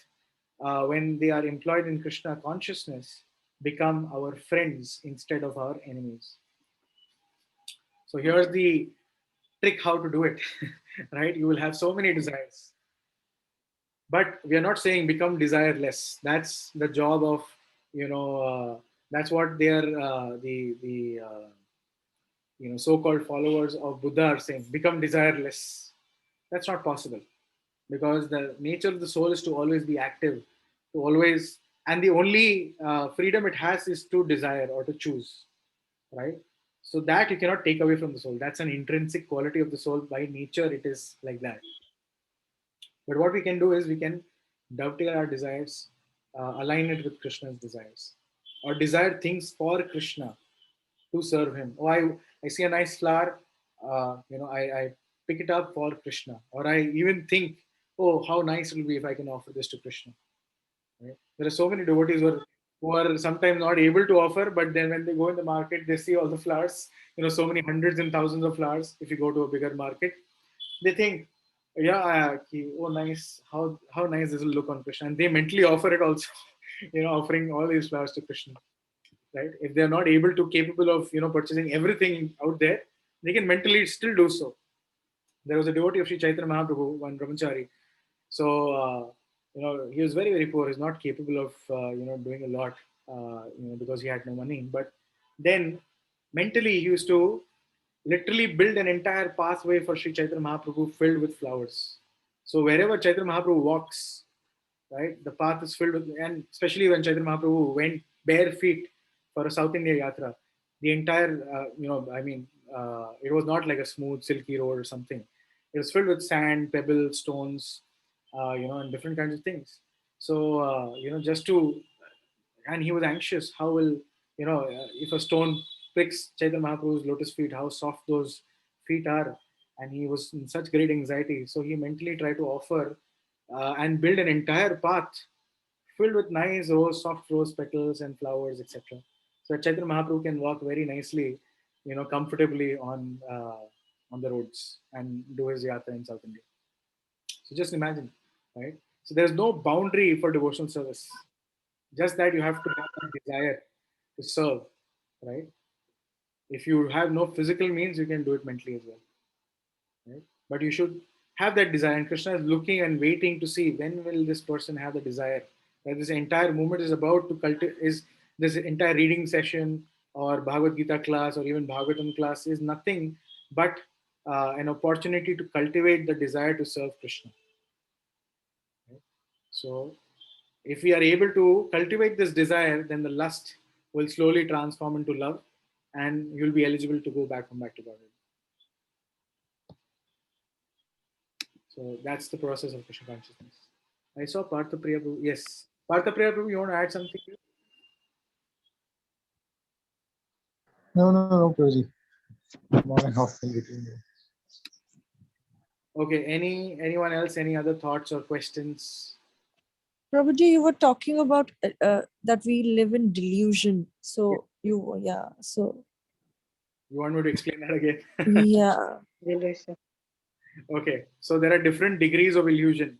[SPEAKER 2] when they are employed in Krishna consciousness, become our friends instead of our enemies. So here's the trick how to do it, right? You will have so many desires. But we are not saying become desireless. That's the job of, that's what they are, so-called followers of Buddha are saying, become desireless. That's not possible, because the nature of the soul is to always be active, to always, and the only freedom it has is to desire or to choose, right? So that you cannot take away from the soul. That's an intrinsic quality of the soul. By nature, it is like that. But what we can do is we can dovetail our desires, align it with Krishna's desires, or desire things for Krishna to serve him. Oh, I see a nice flower, I pick it up for Krishna. Or I even think, oh, how nice it will be if I can offer this to Krishna. Right? There are so many devotees who are sometimes not able to offer, but then when they go in the market, they see all the flowers, so many hundreds and thousands of flowers. If you go to a bigger market, they think, yeah, oh, nice, how nice this will look on Krishna. And they mentally offer it also, offering all these flowers to Krishna. Right? If they're not capable of, purchasing everything out there, they can mentally still do so. There was a devotee of Sri Chaitanya Mahaprabhu, one brahmachari. So, he was very, very poor. He's not capable of, doing a lot, because he had no money. But then mentally, he used to literally build an entire pathway for Sri Chaitanya Mahaprabhu filled with flowers. So wherever Chaitanya Mahaprabhu walks, right, the path is filled with, and especially when Chaitanya Mahaprabhu went bare feet for a South India yatra, the entire, it was not like a smooth, silky road or something. It was filled with sand, pebbles, stones, and different kinds of things. So, and he was anxious. How will, if a stone pricks Chaitanya Mahaprabhu's lotus feet, how soft those feet are. And he was in such great anxiety. So he mentally tried to offer and build an entire path filled with nice soft rose petals and flowers, etc. So that Chaitanya Mahaprabhu can walk very nicely, comfortably on the roads and do his yatra in South India. So just imagine, right? So there's no boundary for devotional service. Just that you have to have a desire to serve, right? If you have no physical means, you can do it mentally as well, right? But you should have that desire. And Krishna is looking and waiting to see when will this person have the desire. That this entire movement is about to cultivate. Is this entire reading session or Bhagavad Gita class or even Bhagavatam class is nothing but an opportunity to cultivate the desire to serve Krishna. Right? So, if we are able to cultivate this desire, then the lust will slowly transform into love, and you'll be eligible to go back home back to Godhead. So that's the process of Krishna consciousness. I saw Partha Priya Prabhu. Yes. Partha Priya Prabhu, you want to add something?
[SPEAKER 9] No, Prabhuji. I'm on and off in between.
[SPEAKER 2] Okay. Anyone else? Any other thoughts or questions?
[SPEAKER 6] Prabhuji, you were talking about that we live in delusion. So so
[SPEAKER 2] You want me to explain that again?
[SPEAKER 6] yeah.
[SPEAKER 2] Okay. So there are different degrees of illusion,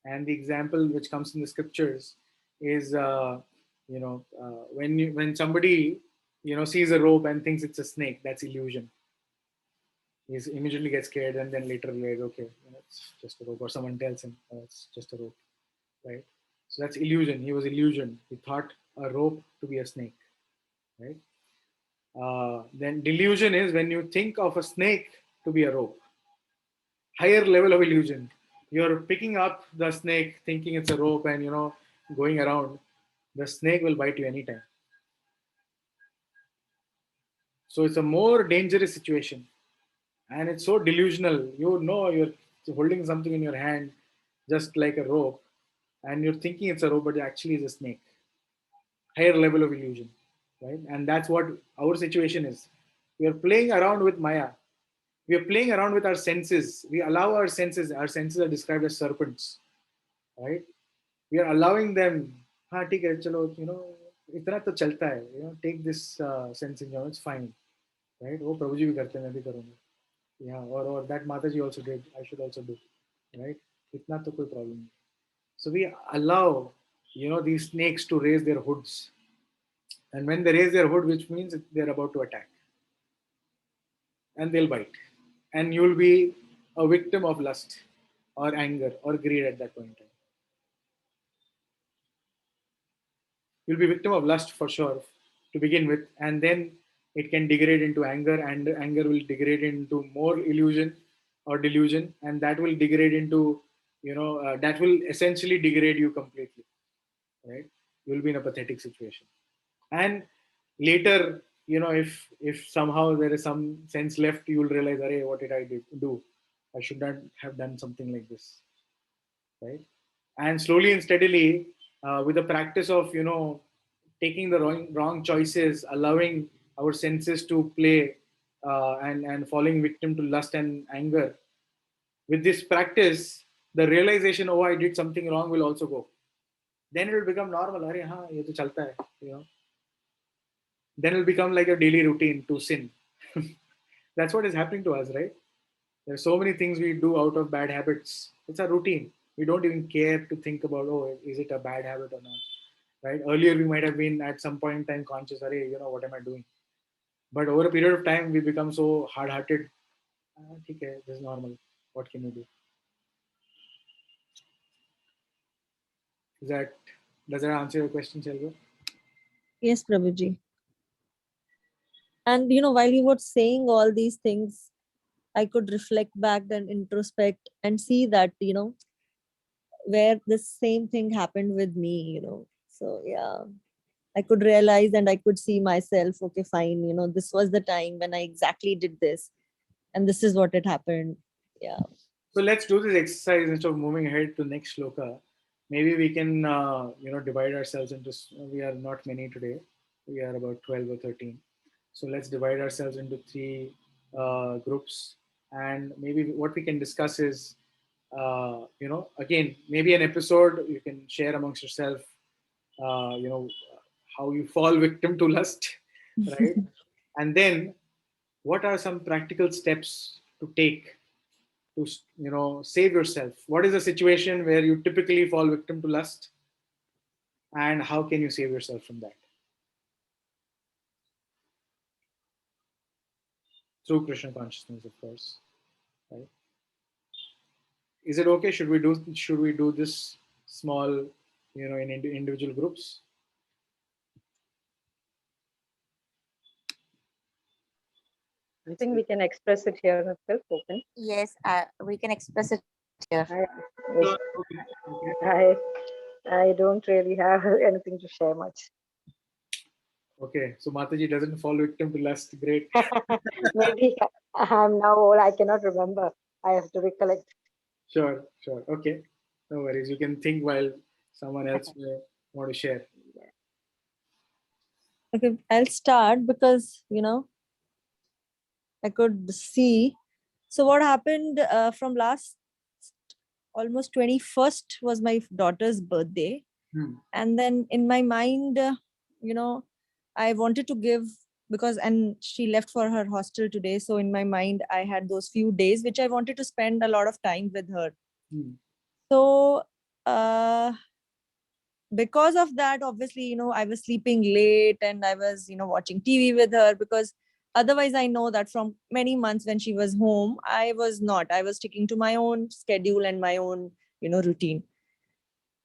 [SPEAKER 2] and the example which comes in the scriptures is, when somebody sees a rope and thinks it's a snake, that's illusion. He immediately gets scared, and then later realizes, okay, it's just a rope, or someone tells him, oh, it's just a rope, right? So that's illusion. He was illusioned. He thought a rope to be a snake, right? Then delusion is when you think of a snake to be a rope. Higher level of illusion. You're picking up the snake, thinking it's a rope, and going around. The snake will bite you anytime. So it's a more dangerous situation, and it's so delusional. You're holding something in your hand, just like a rope, and you're thinking it's a rope, but it actually is a snake. Higher level of illusion, right? And that's what our situation is. We are playing around with Maya. We are playing around with our senses. We allow our senses. Our senses are described as serpents, right? We are allowing them. हाँ ठीक है चलो इतना तो चलता है take this sense in it's fine, right? वो प्रभु जी भी करते हैं मैं भी करूँगा. Yeah, or that Mataji also did. I should also do, right? इतना तो कोई problem नहीं. So we allow these snakes to raise their hoods, and when they raise their hood, which means they're about to attack, and they'll bite, and you'll be a victim of lust or anger or greed at that point in time. You'll be victim of lust for sure to begin with, and then it can degrade into anger, and anger will degrade into more illusion or delusion, and that will degrade into that will essentially degrade you completely, right? You'll be in a pathetic situation, and later if somehow there is some sense left, you'll realize, Arey, what did I do? I should not have done something like this, right? And slowly and steadily, with the practice of taking the wrong choices, allowing our senses to play, and falling victim to lust and anger, with this practice, the realization, oh, I did something wrong, will also go. Then it will become normal. Arey, हाँ, ये तो चलता है, Then it will become like a daily routine to sin. That's what is happening to us, right? There are so many things we do out of bad habits. It's a routine. We don't even care to think about, oh, is it a bad habit or not, right? Earlier, we might have been at some point in time conscious, what am I doing? But over a period of time, we become so hard-hearted. Okay, this is normal. What can you do? Does that answer your question, Chelva?
[SPEAKER 6] Yes, Prabhuji. And while you were saying all these things, I could reflect back and introspect and see that, where the same thing happened with me, So yeah, I could realize and I could see myself, okay, fine, this was the time when I exactly did this. And this is what had happened. Yeah.
[SPEAKER 2] So let's do this exercise instead of moving ahead to next shloka. Maybe we can, divide ourselves into. We are not many today. We are about 12 or 13. So let's divide ourselves into three groups, and maybe what we can discuss is, again, maybe an episode you can share amongst yourself. How you fall victim to lust, right? And then, what are some practical steps to take to save yourself? What is a situation where you typically fall victim to lust, and how can you save yourself from that? Through Krishna consciousness, of course. Right? Is it okay? Should we do this small, in individual groups?
[SPEAKER 10] I think we can express it here itself, open.
[SPEAKER 4] Yes, we can express it here.
[SPEAKER 10] I don't really have anything to share much.
[SPEAKER 2] Okay, so Mataji doesn't fall victim to lust. Great.
[SPEAKER 10] Maybe I'm now old. I cannot remember. I have to recollect.
[SPEAKER 2] Sure. Okay, no worries. You can think while someone else may want to share.
[SPEAKER 6] Okay, I'll start because, I could see. So what happened from last almost 21st was my daughter's birthday. And then in my mind, I wanted to give and she left for her hostel today. So in my mind, I had those few days which I wanted to spend a lot of time with her. So because of that, obviously, I was sleeping late and I was, watching TV with her, because otherwise I know that from many months when she was home, I was sticking to my own schedule and my own, routine.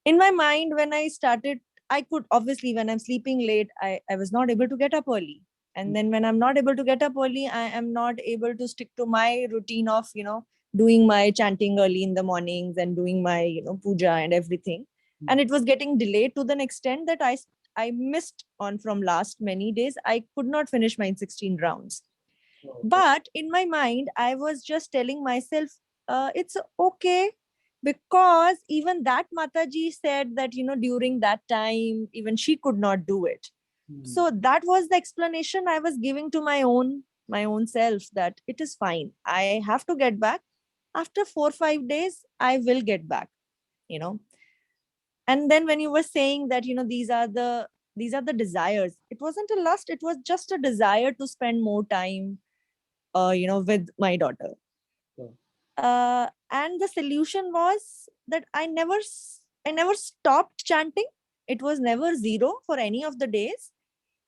[SPEAKER 6] In my mind, when I started, I could obviously, when I'm sleeping late, I was not able to get up early. And then when I'm not able to get up early, I am not able to stick to my routine of, doing my chanting early in the mornings and doing my, puja and everything. And it was getting delayed to the extent that I missed on from last many days. I could not finish my 16 rounds. But in my mind, I was just telling myself, it's okay, because even that Mataji said that, during that time, even she could not do it. So that was the explanation I was giving to my own self, that it is fine. I have to get back. After 4 or 5 days, I will get back, And then when you were saying that, these are the desires, it wasn't a lust, it was just a desire to spend more time, with my daughter. And the solution was that I never stopped chanting. It was never zero for any of the days.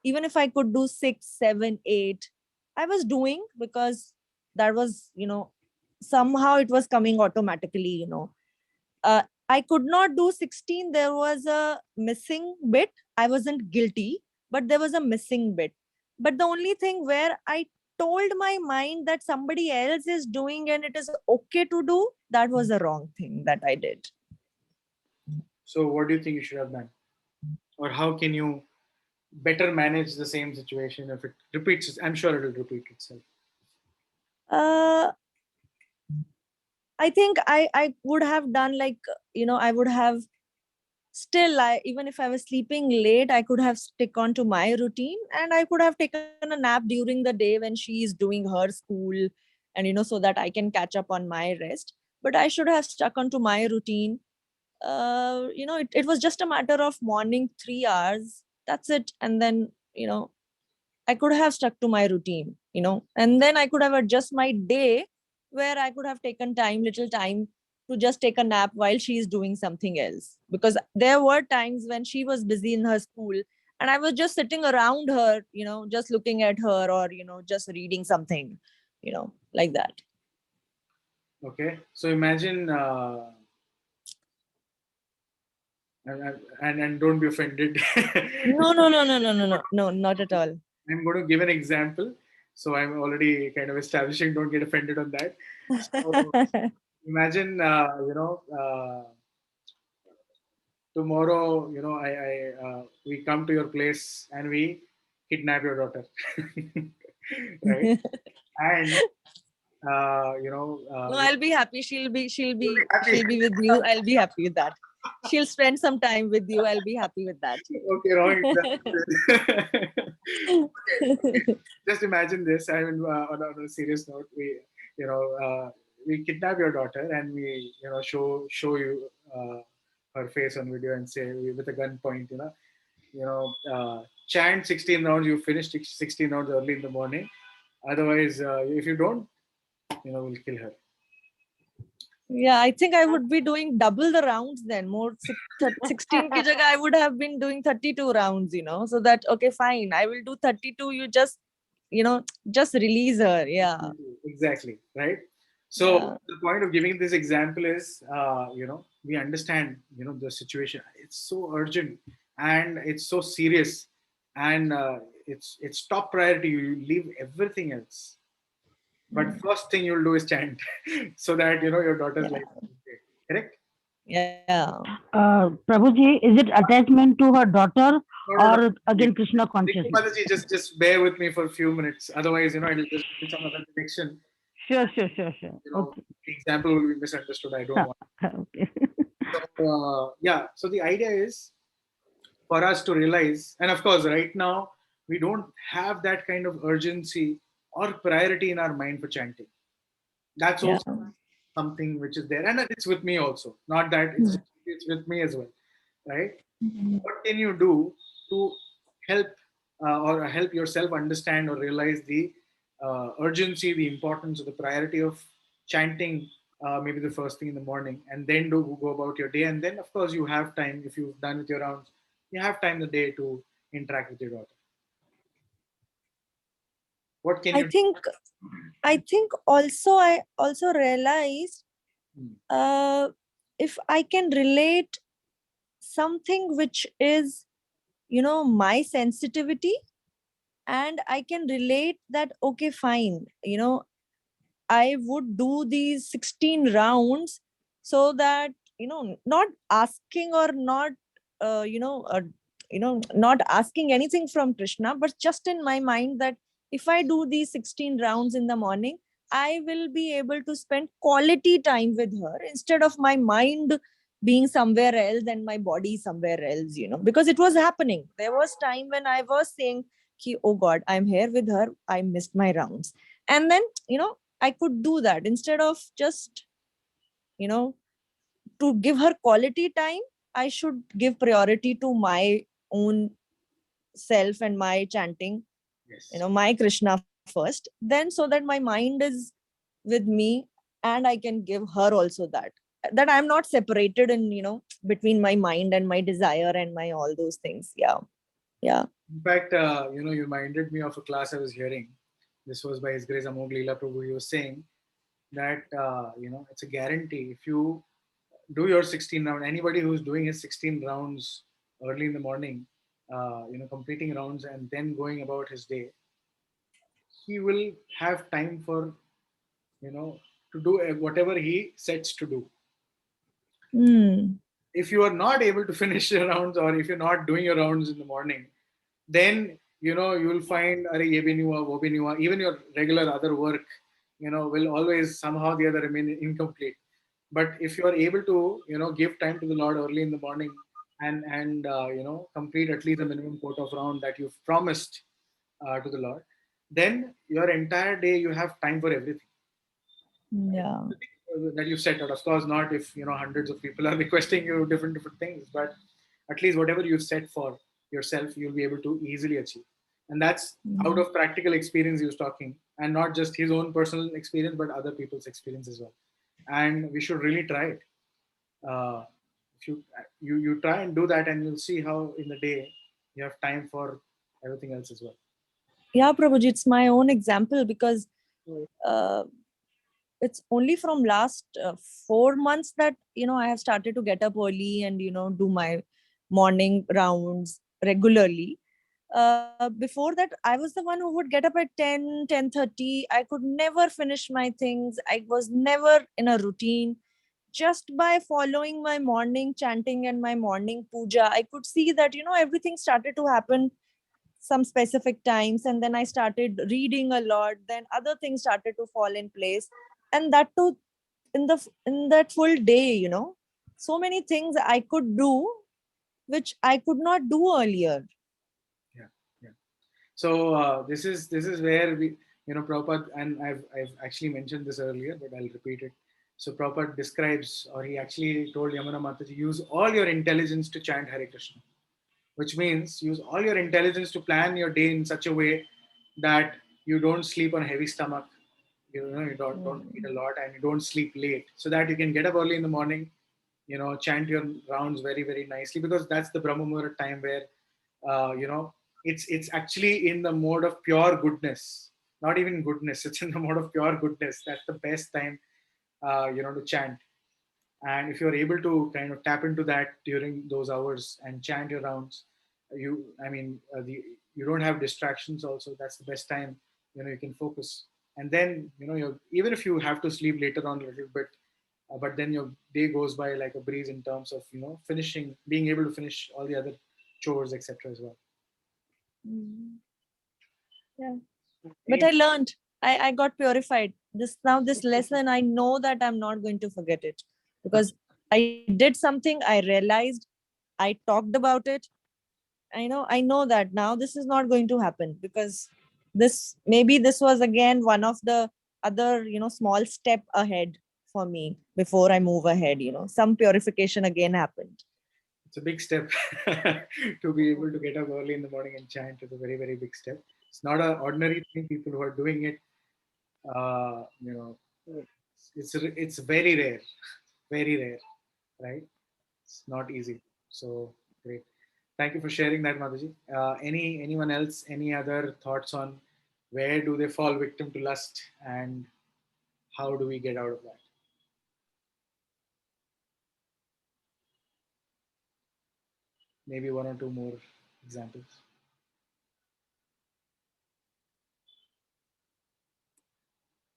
[SPEAKER 6] Even if I could do 6, 7, 8, I was doing, because that was, somehow it was coming automatically, I could not do 16. There was a missing bit. I wasn't guilty, but there was a missing bit. But the only thing where I told my mind that somebody else is doing and it is okay to do, that was the wrong thing that I did.
[SPEAKER 2] So what do you think you should have done? Or how can you better manage the same situation if it repeats? I'm sure it will repeat itself.
[SPEAKER 6] I think I would have done like, I would have still, even if I was sleeping late, I could have stick on to my routine, and I could have taken a nap during the day when she is doing her school, and, so that I can catch up on my rest. But I should have stuck onto my routine. It was just a matter of morning 3 hours. That's it. And then, I could have stuck to my routine, and then I could have adjust my day, where I could have taken little time to just take a nap while she's doing something else. Because there were times when she was busy in her school and I was just sitting around her, just looking at her, or, just reading something, like that.
[SPEAKER 2] Okay. So imagine, and don't be offended.
[SPEAKER 6] No, not at all.
[SPEAKER 2] I'm going to give an example. So I'm already kind of establishing, don't get offended on that. So imagine, tomorrow, we come to your place and we kidnap your daughter. Right? And,
[SPEAKER 6] No, I'll be happy. She'll be with you. I'll be happy with that. She'll spend some time with you. I'll be happy with that.
[SPEAKER 2] Okay, wrong example. Okay. Just imagine this. I mean, on a serious note, we kidnap your daughter and we, show you her face on video and say with a gun point, chant 16 rounds. You finish 16 rounds early in the morning. Otherwise, if you don't, we'll kill her.
[SPEAKER 6] Yeah, I think I would be doing double the rounds then. More 16 ki jagah, I would have been doing 32 rounds, so that, okay, fine, I will do 32. You just, just release her. Yeah.
[SPEAKER 2] Exactly, right? So
[SPEAKER 6] Yeah.
[SPEAKER 2] the point of giving this example is, we understand, the situation. It's so urgent and it's so serious, and it's top priority. You leave everything else, but first thing you'll do is chant, so that your daughter's life is okay. Correct?
[SPEAKER 6] Yeah.
[SPEAKER 7] Prabhuji, is it attachment to her daughter
[SPEAKER 2] No.
[SPEAKER 7] or again Krishna
[SPEAKER 2] Rinku
[SPEAKER 7] consciousness?
[SPEAKER 2] Mataji, just bear with me for a few minutes. Otherwise, it'll just be some other direction.
[SPEAKER 7] Sure. Okay.
[SPEAKER 2] The example will be misunderstood. I don't want.
[SPEAKER 7] Okay.
[SPEAKER 2] So the idea is for us to realize, and of course, right now we don't have that kind of urgency or priority in our mind for chanting. That's
[SPEAKER 6] Yeah.
[SPEAKER 2] also something which is there, and it's with me also. Not that it's with me as well, right? What can you do to help or help yourself understand or realize the urgency, the importance, or the priority of chanting maybe the first thing in the morning, and then go about your day. And then, of course, you have time if you've done with your rounds. You have time the day to interact with your daughter. What can
[SPEAKER 6] I
[SPEAKER 2] you do?
[SPEAKER 6] think I also realized if I can relate something which is, my sensitivity, and I can relate that, okay, fine, I would do these 16 rounds, so that, not asking or not, not asking anything from Krishna, but just in my mind that if I do these 16 rounds in the morning, I will be able to spend quality time with her instead of my mind being somewhere else and my body somewhere else, because it was happening. There was time when I was saying, oh God, I'm here with her, I missed my rounds. And then, I could do that instead of just, to give her quality time. I should give priority to my own self and my chanting,
[SPEAKER 2] Yes.
[SPEAKER 6] my Krishna first, then so that my mind is with me, and I can give her also that I'm not separated in, between my mind and my desire and my all those things. Yeah.
[SPEAKER 2] In fact, you reminded me of a class I was hearing. This was by His Grace Amog Leela Prabhu. He was saying that it's a guarantee. If you do your 16 round, anybody who's doing his 16 rounds early in the morning, completing rounds and then going about his day, he will have time for, to do whatever he sets to do. If you are not able to finish your rounds, or if you're not doing your rounds in the morning, then you'll find ye bhi nahi hua, wo bhi nahi hua. Even your regular other work will always somehow the other remain incomplete. But if you are able to give time to the Lord early in the morning, and complete at least a minimum quota of round that you've promised to the Lord, then your entire day you have time for everything
[SPEAKER 6] Yeah.
[SPEAKER 2] that you set out. Of course, not if hundreds of people are requesting you different things, but at least whatever you set for yourself, you'll be able to easily achieve. And that's out of practical experience he was talking, and not just his own personal experience, but other people's experience as well. And we should really try it. If you try and do that, and you'll see how in the day you have time for everything else as well.
[SPEAKER 6] Yeah, Prabhuji, it's my own example, because it's only from last 4 months that I have started to get up early and do my morning rounds regularly. Before that, I was the one who would get up at 10:30. I could never finish my things. I was never in a routine. Just by following my morning chanting and my morning puja, I could see that everything started to happen some specific times, and then I started reading a lot, then other things started to fall in place, and that too in that full day, so many things I could do which I could not do earlier.
[SPEAKER 2] Yeah. So this is where we, Prabhupada, and I've actually mentioned this earlier, but I'll repeat it. So Prabhupada describes, or he actually told Yamuna Mataji, use all your intelligence to chant Hare Krishna, which means use all your intelligence to plan your day in such a way that you don't sleep on a heavy stomach, you don't eat a lot and you don't sleep late, so that you can get up early in the morning, chant your rounds very, very nicely, because that's the Brahma Muhurt time where, it's actually in the mode of pure goodness, not even goodness. It's in the mode of pure goodness. That's the best time, to chant. And if you're able to kind of tap into that during those hours and chant your rounds, you don't have distractions. Also, that's the best time. You can focus, and then even if you have to sleep later on a little bit, but then your day goes by like a breeze in terms of being able to finish all the other chores, etc. as well.
[SPEAKER 6] Mm. Yeah. But I learned. I got purified. This lesson, I know that I'm not going to forget it, because I did something, I realized, I talked about it. I know that now this is not going to happen, because this was again one of the other, small step ahead for me before I move ahead, some purification again happened.
[SPEAKER 2] It's a big step to be able to get up early in the morning and chant. Is a very, very big step. It's not an ordinary thing. People who are doing it, uh, you know, it's very rare, right? It's not easy. So great. Thank you for sharing that, Madhuji. Anyone else? Any other thoughts on where do they fall victim to lust and how do we get out of that? Maybe one or two more examples.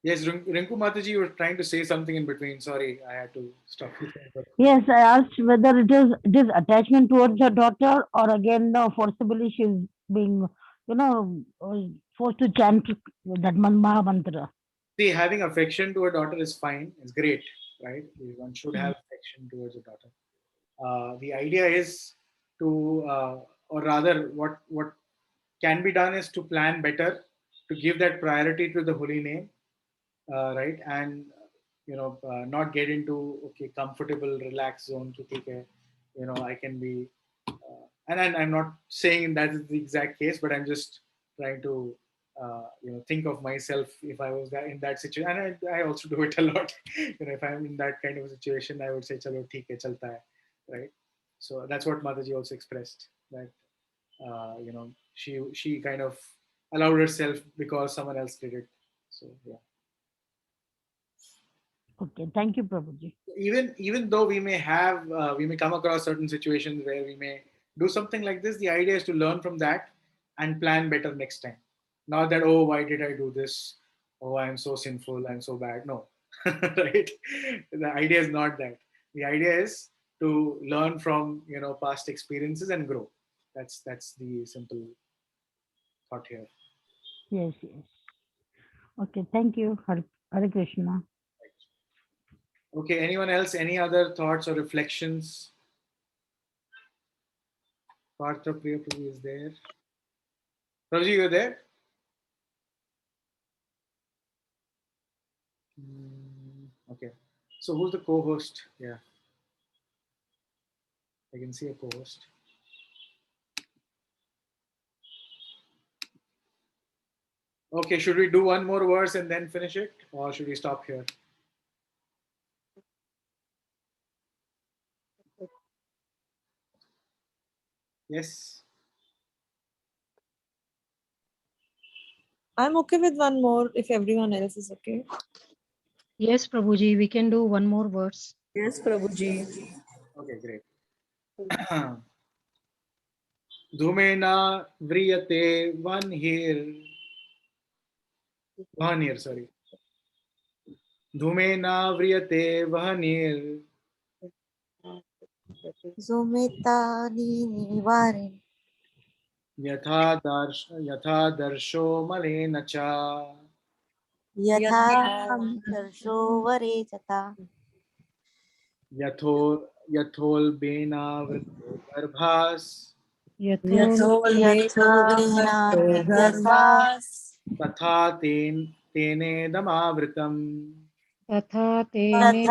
[SPEAKER 2] Yes, Rinku Mataji, you were trying to say something in between. Sorry, I had to stop you.
[SPEAKER 7] Yes, I asked whether it is attachment towards her daughter, or again forcibly she's being, forced to chant that Maha Mantra.
[SPEAKER 2] See, having affection to a daughter is fine. It's great, right? One should have affection towards a daughter. The idea is to, or rather, what can be done is to plan better, to give that priority to the holy name, right? And not get into comfortable, relaxed zone. To take a, I can be, and I'm not saying that is the exact case, but I'm just trying to think of myself if I was in that situation, and I also do it a lot. If I'm in that kind of a situation, I would say chalo theek hai, chalta hai, right? So that's what Mataji also expressed, that she kind of allowed herself because someone else did it. So yeah.
[SPEAKER 7] Okay, thank you, Prabhuji.
[SPEAKER 2] Even though we may come across certain situations where we may do something like this, the idea is to learn from that and plan better next time. Not that, oh, why did I do this? Oh, I'm so sinful, I'm so bad. No. Right? The idea is not that. The idea is to learn from past experiences and grow. That's the simple thought here.
[SPEAKER 7] Yes. Okay, thank you. Hare Krishna.
[SPEAKER 2] Okay, anyone else? Any other thoughts or reflections? Partha Priya Prabhu is there. Prabhuji, you're there? Okay. So who's the co-host? Yeah. I can see a co-host. Okay, should we do one more verse and then finish it? Or should we stop here? Yes.
[SPEAKER 6] I'm okay with one more if everyone else is okay.
[SPEAKER 11] Yes, Prabhuji, we can do one more verse.
[SPEAKER 1] Yes, Prabhuji.
[SPEAKER 2] Okay, great. Dhumena vriyate vanir, sorry. Dhumena vriyate vanir.
[SPEAKER 4] Zumitani nivarin.
[SPEAKER 2] Yatha darsho malena cha.
[SPEAKER 4] Yatha darsho vare chata.
[SPEAKER 2] Yathol bena vrito garbhas. तथा तेने दमावृतम
[SPEAKER 11] तथा तेने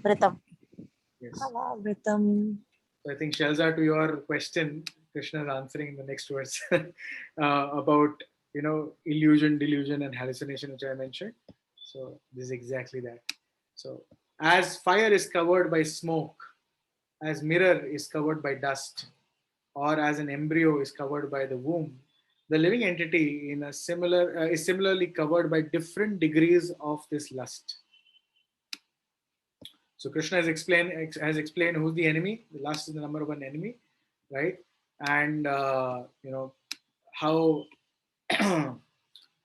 [SPEAKER 4] vritam.
[SPEAKER 2] Yes.
[SPEAKER 6] Vritam.
[SPEAKER 2] So I think, Shelza, to your question, Krishna is answering in the next verse about illusion, delusion, and hallucination, which I mentioned. So this is exactly that. So as fire is covered by smoke, as mirror is covered by dust, or as an embryo is covered by the womb, the living entity in a similar is similarly covered by different degrees of this lust. So Krishna has explained who's the enemy. The lust is the number one enemy, right? And how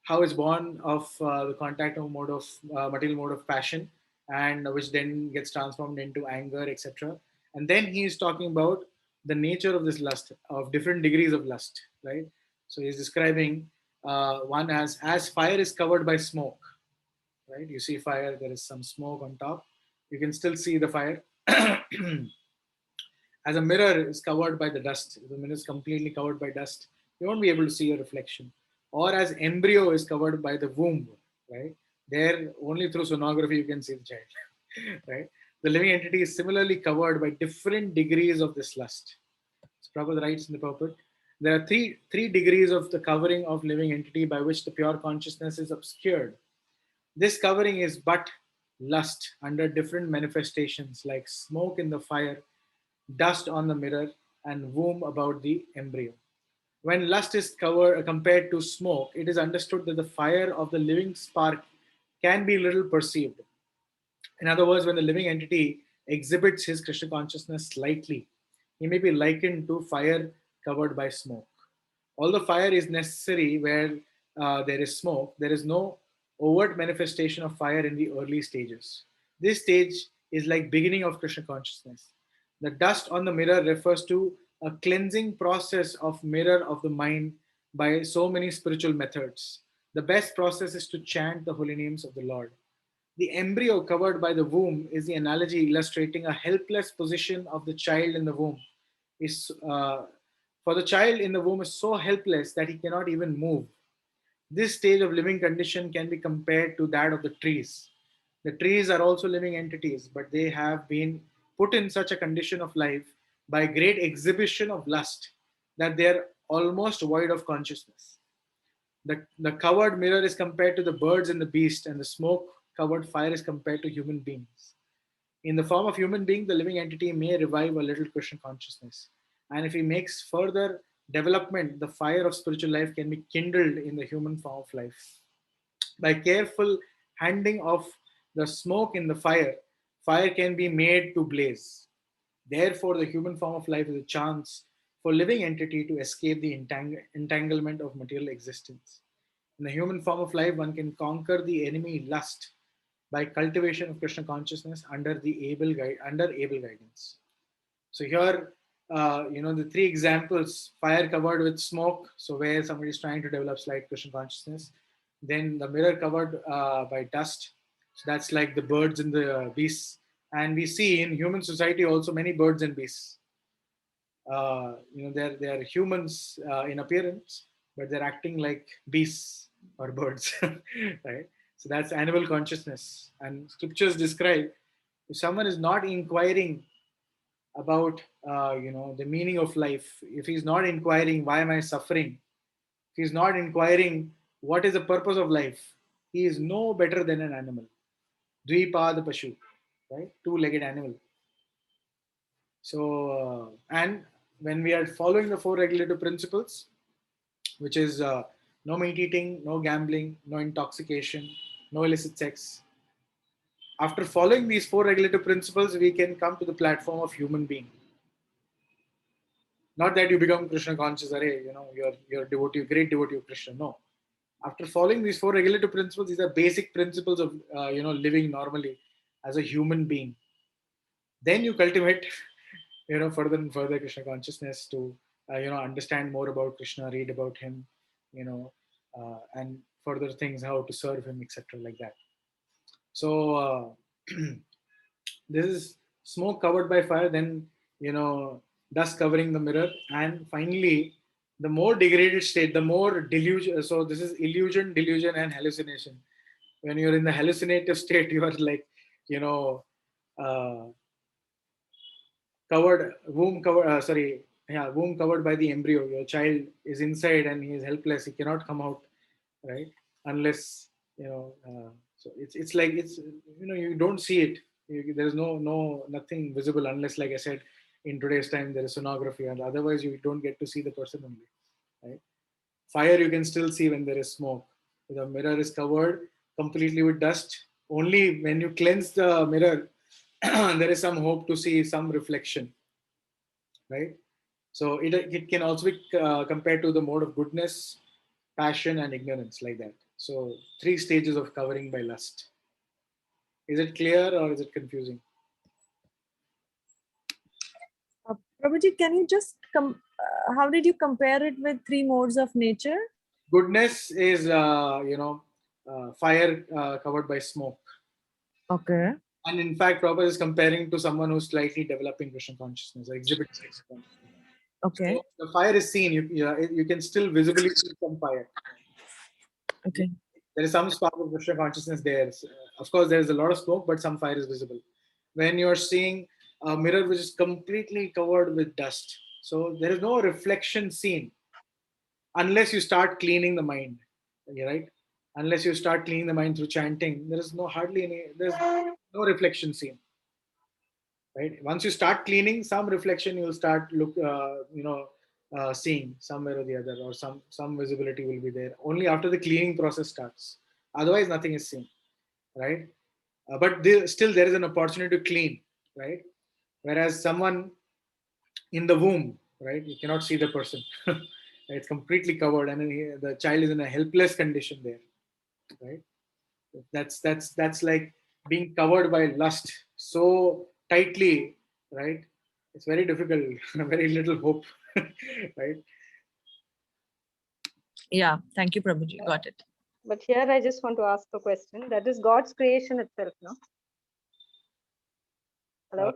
[SPEAKER 2] how is born of the contact of mode of material mode of passion, and which then gets transformed into anger, etc. And then he is talking about the nature of this lust, of different degrees of lust, right? So he's describing one as fire is covered by smoke, right? You see fire, there is some smoke on top. You can still see the fire. As a mirror is covered by the dust, the mirror is completely covered by dust, you won't be able to see a reflection. Or as embryo is covered by the womb, right? There, only through sonography you can see the child, right? The living entity is similarly covered by different degrees of this lust. So Prabhupada writes in the purport, there are three degrees of the covering of living entity by which the pure consciousness is obscured. This covering is but lust under different manifestations like smoke in the fire, dust on the mirror, and womb about the embryo. When lust is compared to smoke, it is understood that the fire of the living spark can be little perceived. In other words, when the living entity exhibits his Krishna consciousness slightly, he may be likened to fire covered by smoke. Although fire is necessary where there is smoke, there is no overt manifestation of fire in the early stages. This stage is like beginning of Krishna consciousness. The dust on the mirror refers to a cleansing process of mirror of the mind by so many spiritual methods. The best process is to chant the holy names of the Lord. The embryo covered by the womb is the analogy illustrating a helpless position of the child in the womb. For the child in the womb is so helpless that he cannot even move. This stage of living condition can be compared to that of the trees. The trees are also living entities, but they have been put in such a condition of life by great exhibition of lust that they are almost void of consciousness. The covered mirror is compared to the birds and the beast, and the smoke covered fire is compared to human beings. In the form of human being, the living entity may revive a little Krishna consciousness. And if he makes further development, the fire of spiritual life can be kindled in the human form of life. By careful handing of the smoke in the fire, fire can be made to blaze. Therefore, the human form of life is a chance for living entity to escape the entanglement of material existence. In the human form of life, one can conquer the enemy lust by cultivation of Krishna consciousness under able guidance. So here, the three examples: fire covered with smoke, so where somebody is trying to develop slight Krishna consciousness; then the mirror covered by dust, so that's like the birds and the beasts. And we see in human society also many birds and beasts. They are humans in appearance, but they're acting like beasts or birds, right? So that's animal consciousness. And scriptures describe if someone is not inquiring about the meaning of life, if he's not inquiring why am I suffering, if he's not inquiring what is the purpose of life, he is no better than an animal. Dvipad Pashu, right? Two-legged animal. So, and when we are following the four regulative principles, which is no meat eating, no gambling, no intoxication, no illicit sex. After following these four regulative principles, we can come to the platform of human being. Not that you become Krishna conscious, you're devotee, great devotee of Krishna. No. After following these four regulative principles, these are basic principles of living normally as a human being. Then you cultivate further and further Krishna consciousness to understand more about Krishna, read about him, and further things, how to serve him, etc., like that. So this is smoke covered by fire, then dust covering the mirror, and finally the more degraded state, the more delusion. So this is illusion, delusion, and hallucination. When you're in the hallucinative state, you are like womb covered by the embryo. Your child is inside and he is helpless, he cannot come out, right? Unless, so it's like, you don't see it. There's nothing visible unless, like I said, in today's time, there is sonography, and otherwise you don't get to see the person only, right? Fire you can still see when there is smoke. The mirror is covered completely with dust. Only when you cleanse the mirror, there is some hope to see some reflection, right? So it can also be compared to the mode of goodness, passion, and ignorance, like that. So 3 stages of covering by lust. Is it clear or is it confusing?
[SPEAKER 6] Prabhuji, can you just how did you compare it with 3 modes of nature?
[SPEAKER 2] Goodness is, fire covered by smoke.
[SPEAKER 6] Okay.
[SPEAKER 2] And in fact, Prabhupada is comparing to someone who's slightly developing Krishna consciousness or exhibits Krishna consciousness.
[SPEAKER 6] Okay.
[SPEAKER 2] So the fire is seen. You can still visibly see some fire.
[SPEAKER 6] Okay.
[SPEAKER 2] There is some spark of Krishna consciousness there. Of course, there is a lot of smoke, but some fire is visible. When you're seeing a mirror which is completely covered with dust, so there is no reflection seen unless you start cleaning the mind, right? Unless you start cleaning the mind through chanting, there's no reflection seen, right? Once you start cleaning, some reflection you'll start seeing somewhere or the other, or some visibility will be there only after the cleaning process starts. Otherwise nothing is seen, right? But still there is an opportunity to clean, right? Whereas someone in the womb, right, you cannot see the person. It's completely covered, and the child is in a helpless condition there, right? That's like being covered by lust so tightly, right? It's very difficult. Very little hope. Right?
[SPEAKER 6] Yeah, thank you, Prabhuji. Got it.
[SPEAKER 10] But here I just want to ask a question. That is God's creation itself, no? Hello?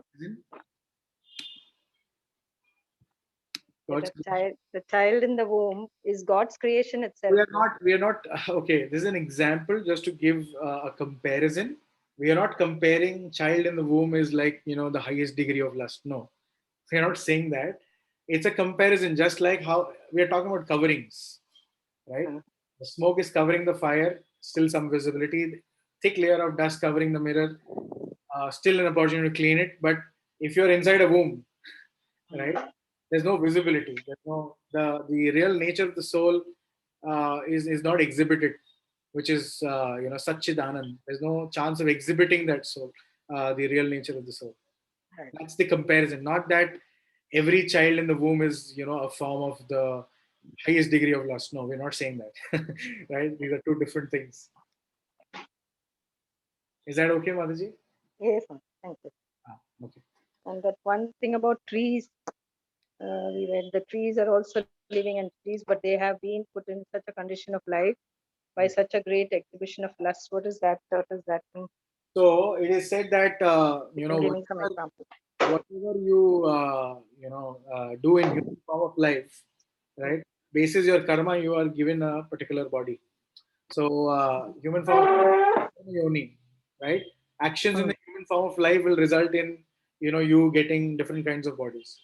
[SPEAKER 10] The child in the womb is God's creation itself.
[SPEAKER 2] We are not okay. This is an example just to give a comparison. We are not comparing child in the womb is like, the highest degree of lust. No, we are not saying that. It's a comparison, just like how we are talking about coverings, right? The smoke is covering the fire, still some visibility, thick layer of dust covering the mirror, still an opportunity to clean it. But if you're inside a womb, right, there's no visibility. There's no the real nature of the soul is not exhibited, which is Satchidanand. There's no chance of exhibiting that soul, the real nature of the soul. That's the comparison. Not that every child in the womb is a form of the highest degree of lust. No, we're not saying that. Right? These are 2 different things. Is that okay, Mataji?
[SPEAKER 10] Yes, thank you.
[SPEAKER 2] Okay.
[SPEAKER 10] And that one thing about trees, we read the trees are also living in trees, but they have been put in such a condition of life by such a great exhibition of lust. What is that? What does that mean?
[SPEAKER 2] So it is said that whatever you do in human form of life, right? Basis your karma, you are given a particular body. So human form of yoni, right? Actions in the human form of life will result in you getting different kinds of bodies.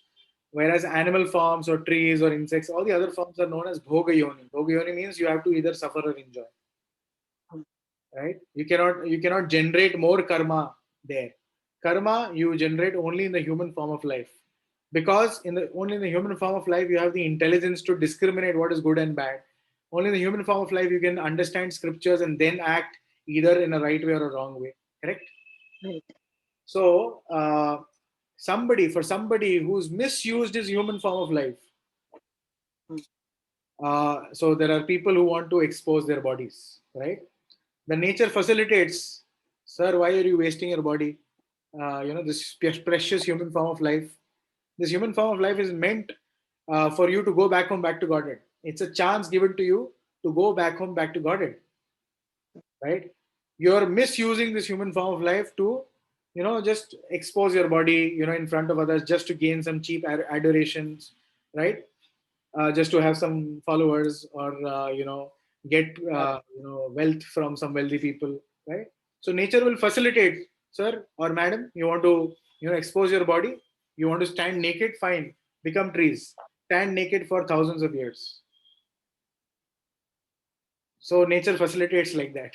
[SPEAKER 2] Whereas animal forms or trees or insects, all the other forms are known as bhoga yoni. Bhoga yoni means you have to either suffer or enjoy. Right? You cannot generate more karma there. Karma you generate only in the human form of life, because only in the human form of life you have the intelligence to discriminate what is good and bad. Only in the human form of life you can understand scriptures and then act either in a right way or a wrong way. Correct?
[SPEAKER 10] Right.
[SPEAKER 2] So for somebody who's misused his human form of life, so there are people who want to expose their bodies, right? The nature facilitates. Sir, why are you wasting your body? This precious human form of life. This human form of life is meant for you to go back home, back to Godhead. It's a chance given to you to go back home, back to Godhead. Right? You're misusing this human form of life to, just expose your body, in front of others, just to gain some cheap adorations, right? Just to have some followers, or get wealth from some wealthy people, right? So nature will facilitate. Sir or madam, you want to expose your body, you want to stand naked, fine, become trees, stand naked for thousands of years. So nature facilitates like that.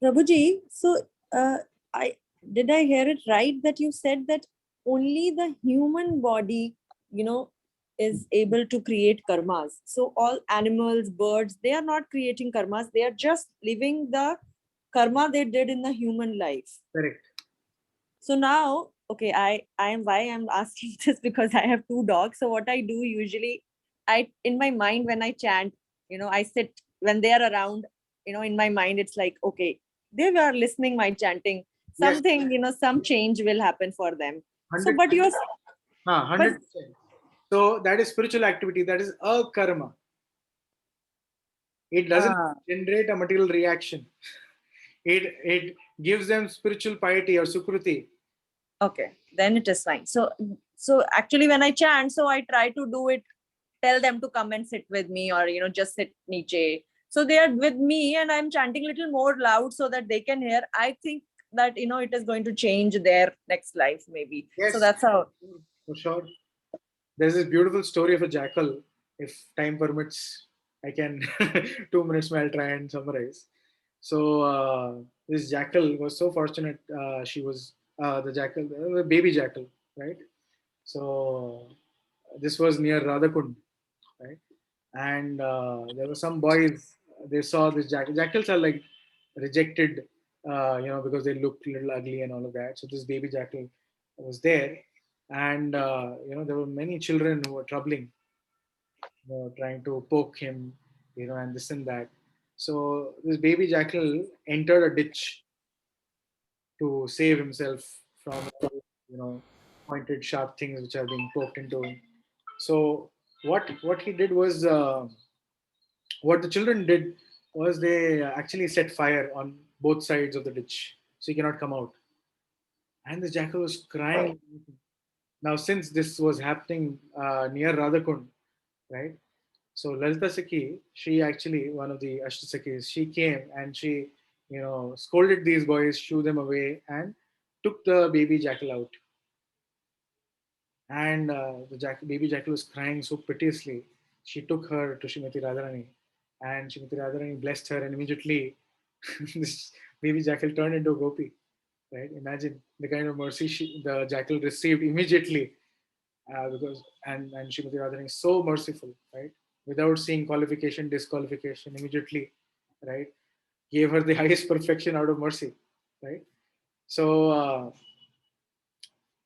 [SPEAKER 6] Prabhuji, so I did I hear it right that you said that only the human body, is able to create karmas. So all animals, birds, they are not creating karmas. They are just living the karma they did in the human life.
[SPEAKER 2] Correct.
[SPEAKER 6] So now, okay, I am why I'm asking this because I have 2 dogs. So what I do usually, I in my mind when I chant, I sit when they are around, in my mind it's like, okay, they were listening my chanting.
[SPEAKER 2] Yes.
[SPEAKER 6] Something, some change will happen for them. So,
[SPEAKER 2] 100%.
[SPEAKER 6] but you're
[SPEAKER 2] 100%. So that is spiritual activity. That is a karma. It doesn't generate a material reaction. It gives them spiritual piety or sukruti.
[SPEAKER 6] okay, then it is fine. So actually when I chant, so I try to do it, tell them to come and sit with me, or just sit niche. So they are with me and I'm chanting a little more loud so that they can hear. I think that it is going to change their next life maybe.
[SPEAKER 2] Yes.
[SPEAKER 6] So that's how.
[SPEAKER 2] For sure. There's this beautiful story of a jackal. If time permits, I can 2 minutes I'll try and summarize. So this jackal was so fortunate. She was the jackal, the baby jackal, right? So this was near Radhakund, right? And there were some boys. They saw this jackal. Jackals are like rejected, because they look a little ugly and all of that. So this baby jackal was there, and there were many children who were troubling, trying to poke him, and this and that. So this baby jackal entered a ditch to save himself from, pointed sharp things which are being poked into him. So what he did was, what the children did was they actually set fire on both sides of the ditch, so he cannot come out. And the jackal was crying. Now, since this was happening near Radhakund, right? So Lalita Sakhi, she actually, one of the Ashtasakis, she came and she, scolded these boys, shoo them away, and took the baby jackal out. And the baby jackal was crying so piteously. She took her to Srimati Radharani, and Srimati Radharani blessed her, and immediately this baby jackal turned into a gopi. Right? Imagine the kind of mercy the jackal received immediately, because and Srimati Radharani is so merciful, right? Without seeing qualification, disqualification, immediately, right? Gave her the highest perfection out of mercy, right? So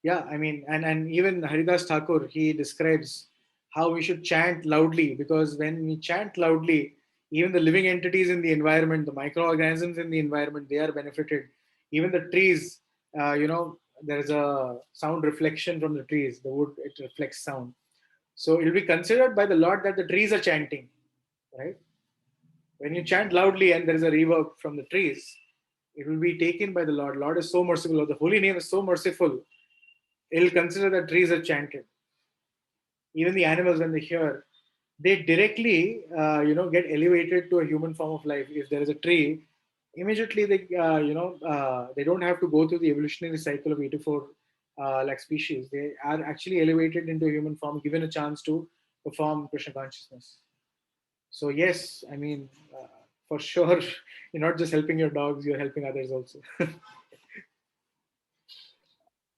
[SPEAKER 2] yeah, I mean, and even Haridas Thakur, he describes how we should chant loudly, because when we chant loudly, even the living entities in the environment, the microorganisms in the environment, they are benefited. Even the trees, there's a sound reflection from the trees. The wood, it reflects sound. So it will be considered by the Lord that the trees are chanting, right? When you chant loudly and there is a reverb from the trees, it will be taken by the Lord. Lord is so merciful, or the holy name is so merciful, it'll consider that trees are chanted. Even the animals, when they hear, they directly, get elevated to a human form of life. If there is a tree, immediately they, they don't have to go through the evolutionary cycle of 84 lakh species. They are actually elevated into a human form, given a chance to perform Krishna consciousness. So yes, I mean, for sure, you're not just helping your dogs, you're helping others also.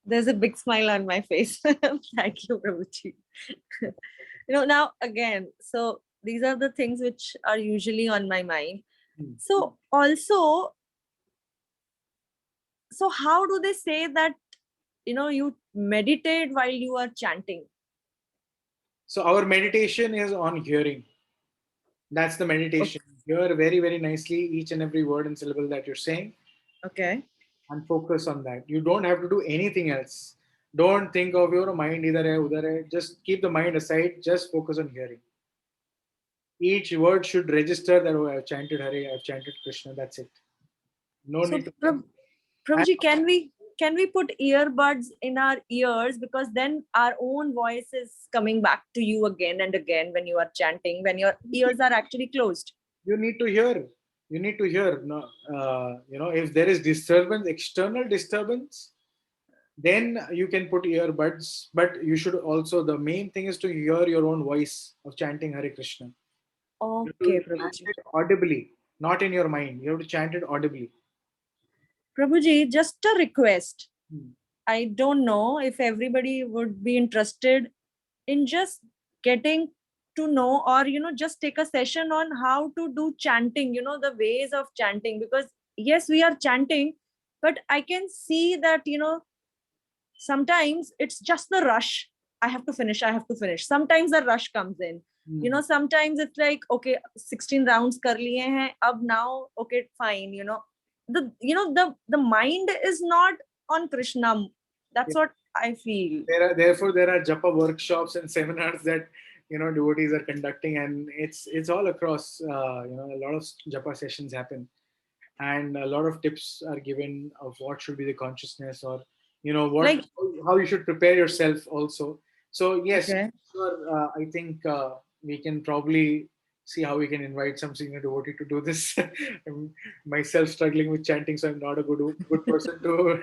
[SPEAKER 6] There's a big smile on my face. Thank you, Prabhuji. Now again, so these are the things which are usually on my mind. So also, so how do they say that, you meditate while you are chanting?
[SPEAKER 2] So our meditation is on hearing. That's the meditation. Hear very, very nicely each and every word and syllable that you're saying.
[SPEAKER 6] Okay.
[SPEAKER 2] And focus on that. You don't have to do anything else. Don't think of your mind idhar hai, udhar hai. Just keep the mind aside. Just focus on hearing. Each word should register that, oh, I've chanted Hare, I've chanted Krishna. That's it. No
[SPEAKER 6] So
[SPEAKER 2] need to.
[SPEAKER 6] Prabhuji, can we put earbuds in our ears, because then our own voice is coming back to you again and again when you are chanting, when your ears are actually closed?
[SPEAKER 2] You need to hear. You need to hear. No, if there is disturbance, external disturbance, then you can put earbuds, but you should also, the main thing is to hear your own voice of chanting Hare Krishna. You have to
[SPEAKER 1] Okay,
[SPEAKER 2] chant
[SPEAKER 1] Prabhuji.
[SPEAKER 2] it audibly, not in your mind. You have to chant it audibly.
[SPEAKER 1] Prabhuji, just a request.
[SPEAKER 2] Hmm.
[SPEAKER 1] I don't know if everybody would be interested in just getting to know, or just take a session on how to do chanting, the ways of chanting, because yes, we are chanting, but I can see that sometimes it's just the rush. I have to finish. Sometimes the rush comes in. Sometimes it's like, okay, 16 rounds kar liye hain, ab now, okay, fine. The mind is not on Krishna. That's what I feel.
[SPEAKER 2] Therefore, there are japa workshops and seminars that devotees are conducting, and it's all across. A lot of japa sessions happen, and a lot of tips are given of what should be the consciousness, or what,
[SPEAKER 1] Like-
[SPEAKER 2] how you should prepare yourself also. So yes,
[SPEAKER 1] Okay.
[SPEAKER 2] sure, I think we can probably see how we can invite some senior devotee to do this. I'm myself struggling with chanting, so I'm not a good person to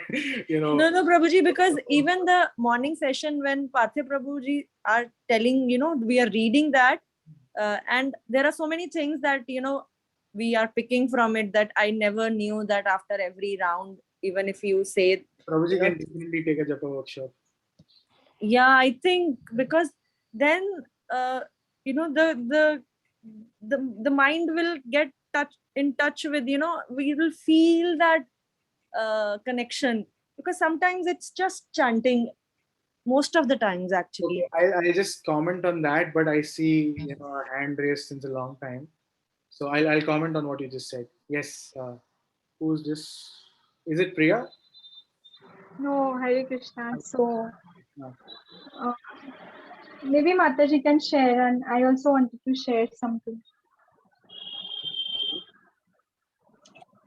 [SPEAKER 1] No, Prabhuji, because even the morning session when Parthe Prabhuji are telling, we are reading that, and there are so many things that, we are picking from it that I never knew that after every round, even if you say,
[SPEAKER 2] Prabhuji can definitely take a japa workshop.
[SPEAKER 1] yeah, I think because then, the mind will get in touch with, we will feel that connection, because sometimes it's just chanting, most of the times actually.
[SPEAKER 2] Okay, I'll just comment on that, but I see a hand raised since a long time, so I'll comment on what you just said. Yes, who's this? Is it Priya?
[SPEAKER 12] No, Hare Krishna. So
[SPEAKER 2] No.
[SPEAKER 12] maybe Mataji can share, and I also wanted to share something.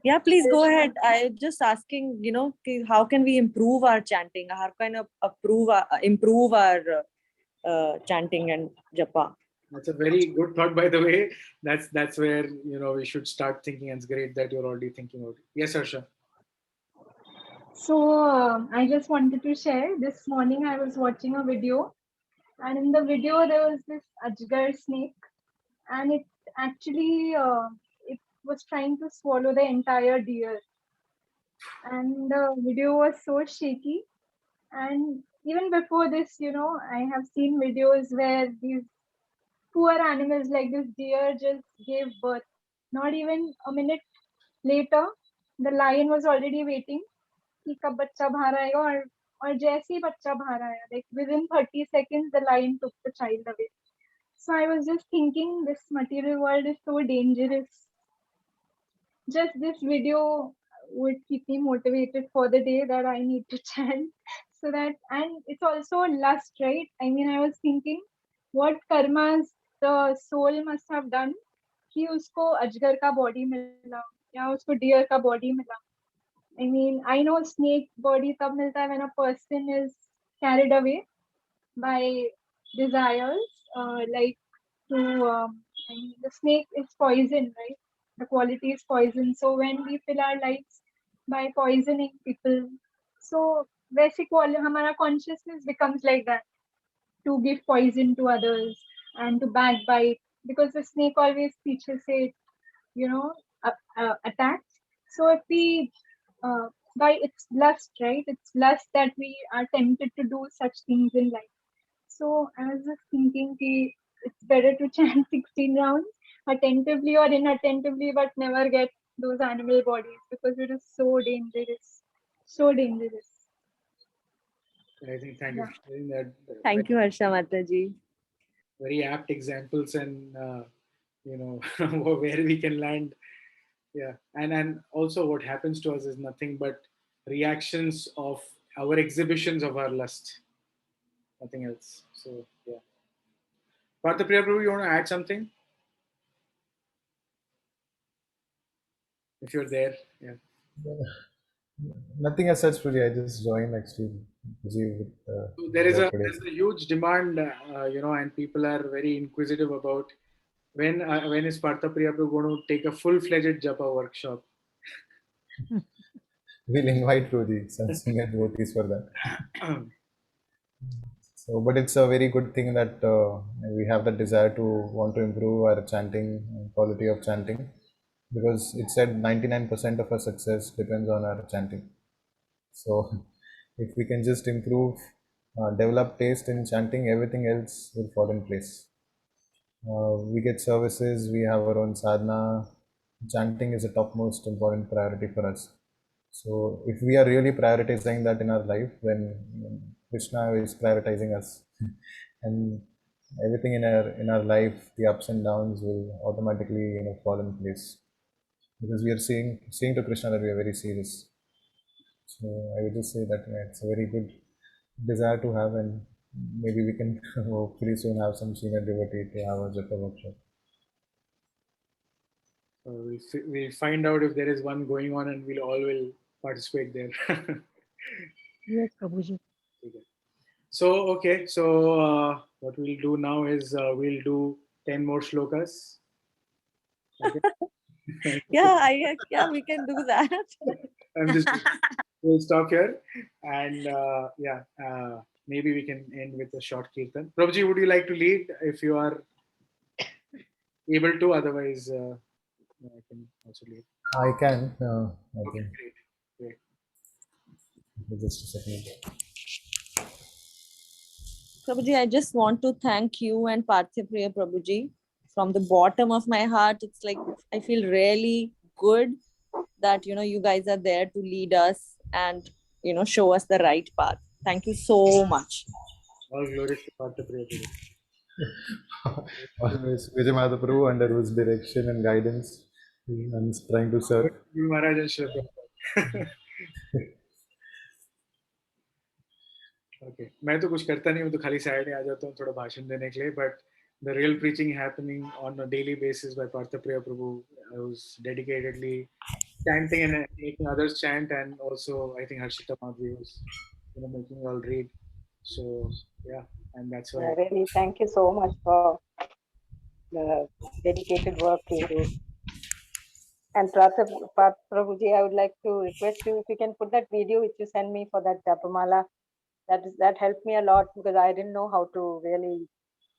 [SPEAKER 1] Yeah, please go ahead. I'm just asking, how can we improve our chanting? How can improve our chanting and japa?
[SPEAKER 2] That's a very good thought, by the way. That's where we should start thinking, and it's great that you're already thinking about it. Yes, Harsha.
[SPEAKER 12] So I just wanted to share. This morning I was watching a video, and in the video there was this Ajgar snake, and it actually it was trying to swallow the entire deer, and the video was so shaky. And even before this, I have seen videos where these poor animals like this deer just gave birth. Not even a minute later, the lion was already waiting कि कब बच्चा बाहर आएगा, और जैसे ही बच्चा बाहर आया, like within 30 seconds the lion took the child away. So I was just thinking, this material world is so dangerous. Just this video would keep me motivated for the day that I need to chant. So that, and it's also lust, right? I mean, I was thinking what karmas the soul must have done कि उसको अजगर का body मिला या उसको deer का body मिला. I mean, I know snake body तब मिलता है when a person is carried away by desires, like to, I mean, the snake is poison, right? The quality is poison. So when we fill our lives by poisoning people, so वैसे हमारा consciousness becomes like that, to give poison to others and to backbite, because the snake always teaches it, attacks. So if we, by its lust, right? It's lust that we are tempted to do such things in life. So I was just thinking कि it's better to chant 16 rounds attentively or inattentively, but never get those animal bodies, because it is so dangerous. So dangerous.
[SPEAKER 2] I think thank you for sharing that.
[SPEAKER 1] Thank you, Harsha Mataji.
[SPEAKER 2] Very apt examples, and where we can land. Yeah, and also what happens to us is nothing but reactions of our exhibitions of our lust, nothing else. So yeah. Parthapriya Prabhu, you want to add something? If you're there, yeah.
[SPEAKER 9] Nothing as such, really. I just joined actually. Busy with,
[SPEAKER 2] So there's
[SPEAKER 9] work today.
[SPEAKER 2] a huge demand, and people are very inquisitive about when is Parthapriya Prabhu going to take a full-fledged japa workshop.
[SPEAKER 9] we'll invite Ruji, satsang and devotees for that. So, but it's a very good thing that we have the desire to want to improve our chanting, quality of chanting, because it said 99% of our success depends on our chanting. So, if we can just improve, develop taste in chanting, everything else will fall in place. We get services, we have our own sadhana. Chanting is a topmost important priority for us. So, if we are really prioritizing that in our life, then Krishna is prioritizing us, and everything in our life, the ups and downs will automatically fall in place, because we are seeing to Krishna that we are very serious. So I would just say that it's a very good desire to have, and maybe we can hopefully soon have some senior devotee to have a japa workshop.
[SPEAKER 2] So we'll find out if there is one going on, and we'll all will participate there.
[SPEAKER 11] Yes, Prabhuji.
[SPEAKER 2] So okay, so what we'll do now is we'll do 10 more shlokas. Okay.
[SPEAKER 6] Yeah, we can do that.
[SPEAKER 2] I'm just we'll stop here, and maybe we can end with a short kirtan. Prabhuji, would you like to lead if you are able to? Otherwise, I can also lead.
[SPEAKER 9] I can. I
[SPEAKER 2] Okay,
[SPEAKER 9] think.
[SPEAKER 2] great.
[SPEAKER 9] Just a second.
[SPEAKER 6] Prabhuji, I just want to thank you and Parthipriya Prabhuji from the bottom of my heart. It's like I feel really good that you guys are there to lead us and show us the right path. Thank you so much.
[SPEAKER 2] All glory to Parthipriya.
[SPEAKER 9] Always Vijay Madhaprabhu, under whose direction and guidance I'm trying to serve.
[SPEAKER 2] You Maharaj and Shraddha. Okay, मैं तो कुछ करता नहीं हूँ, तो खाली side में आ जाता हूँ थोड़ा भाषण देने के लिए, but the real preaching happening on a daily basis by Parthapriya Prabhu, who's dedicatedly chanting and making others chant, and also I think Harshita Madhvi was making you all read. So yeah, and that's why.
[SPEAKER 10] Really, thank you so much for the dedicated work you do. And Prabhuji, I would like to request you if you can put that video which you sent me for that Japamala. That helped me a lot, because I didn't know how to really.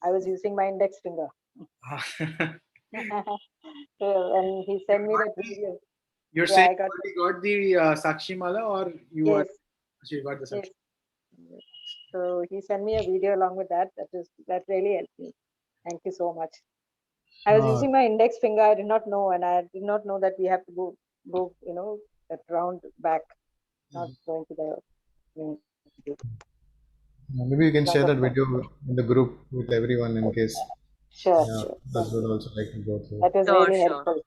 [SPEAKER 10] I was using my index finger. So, and he sent me that video.
[SPEAKER 2] You're saying you got the Sakshi Mala, or you are? You got the Sakshi.
[SPEAKER 10] Yes. So he sent me a video along with that. That really helped me. Thank you so much. I was using my index finger. I did not know, and I did not know that we have to go that round back, not going to the main.
[SPEAKER 9] Maybe you can share that video in the group with everyone in case.
[SPEAKER 10] Sure.
[SPEAKER 9] Others would also like to go through.
[SPEAKER 10] That was really helpful.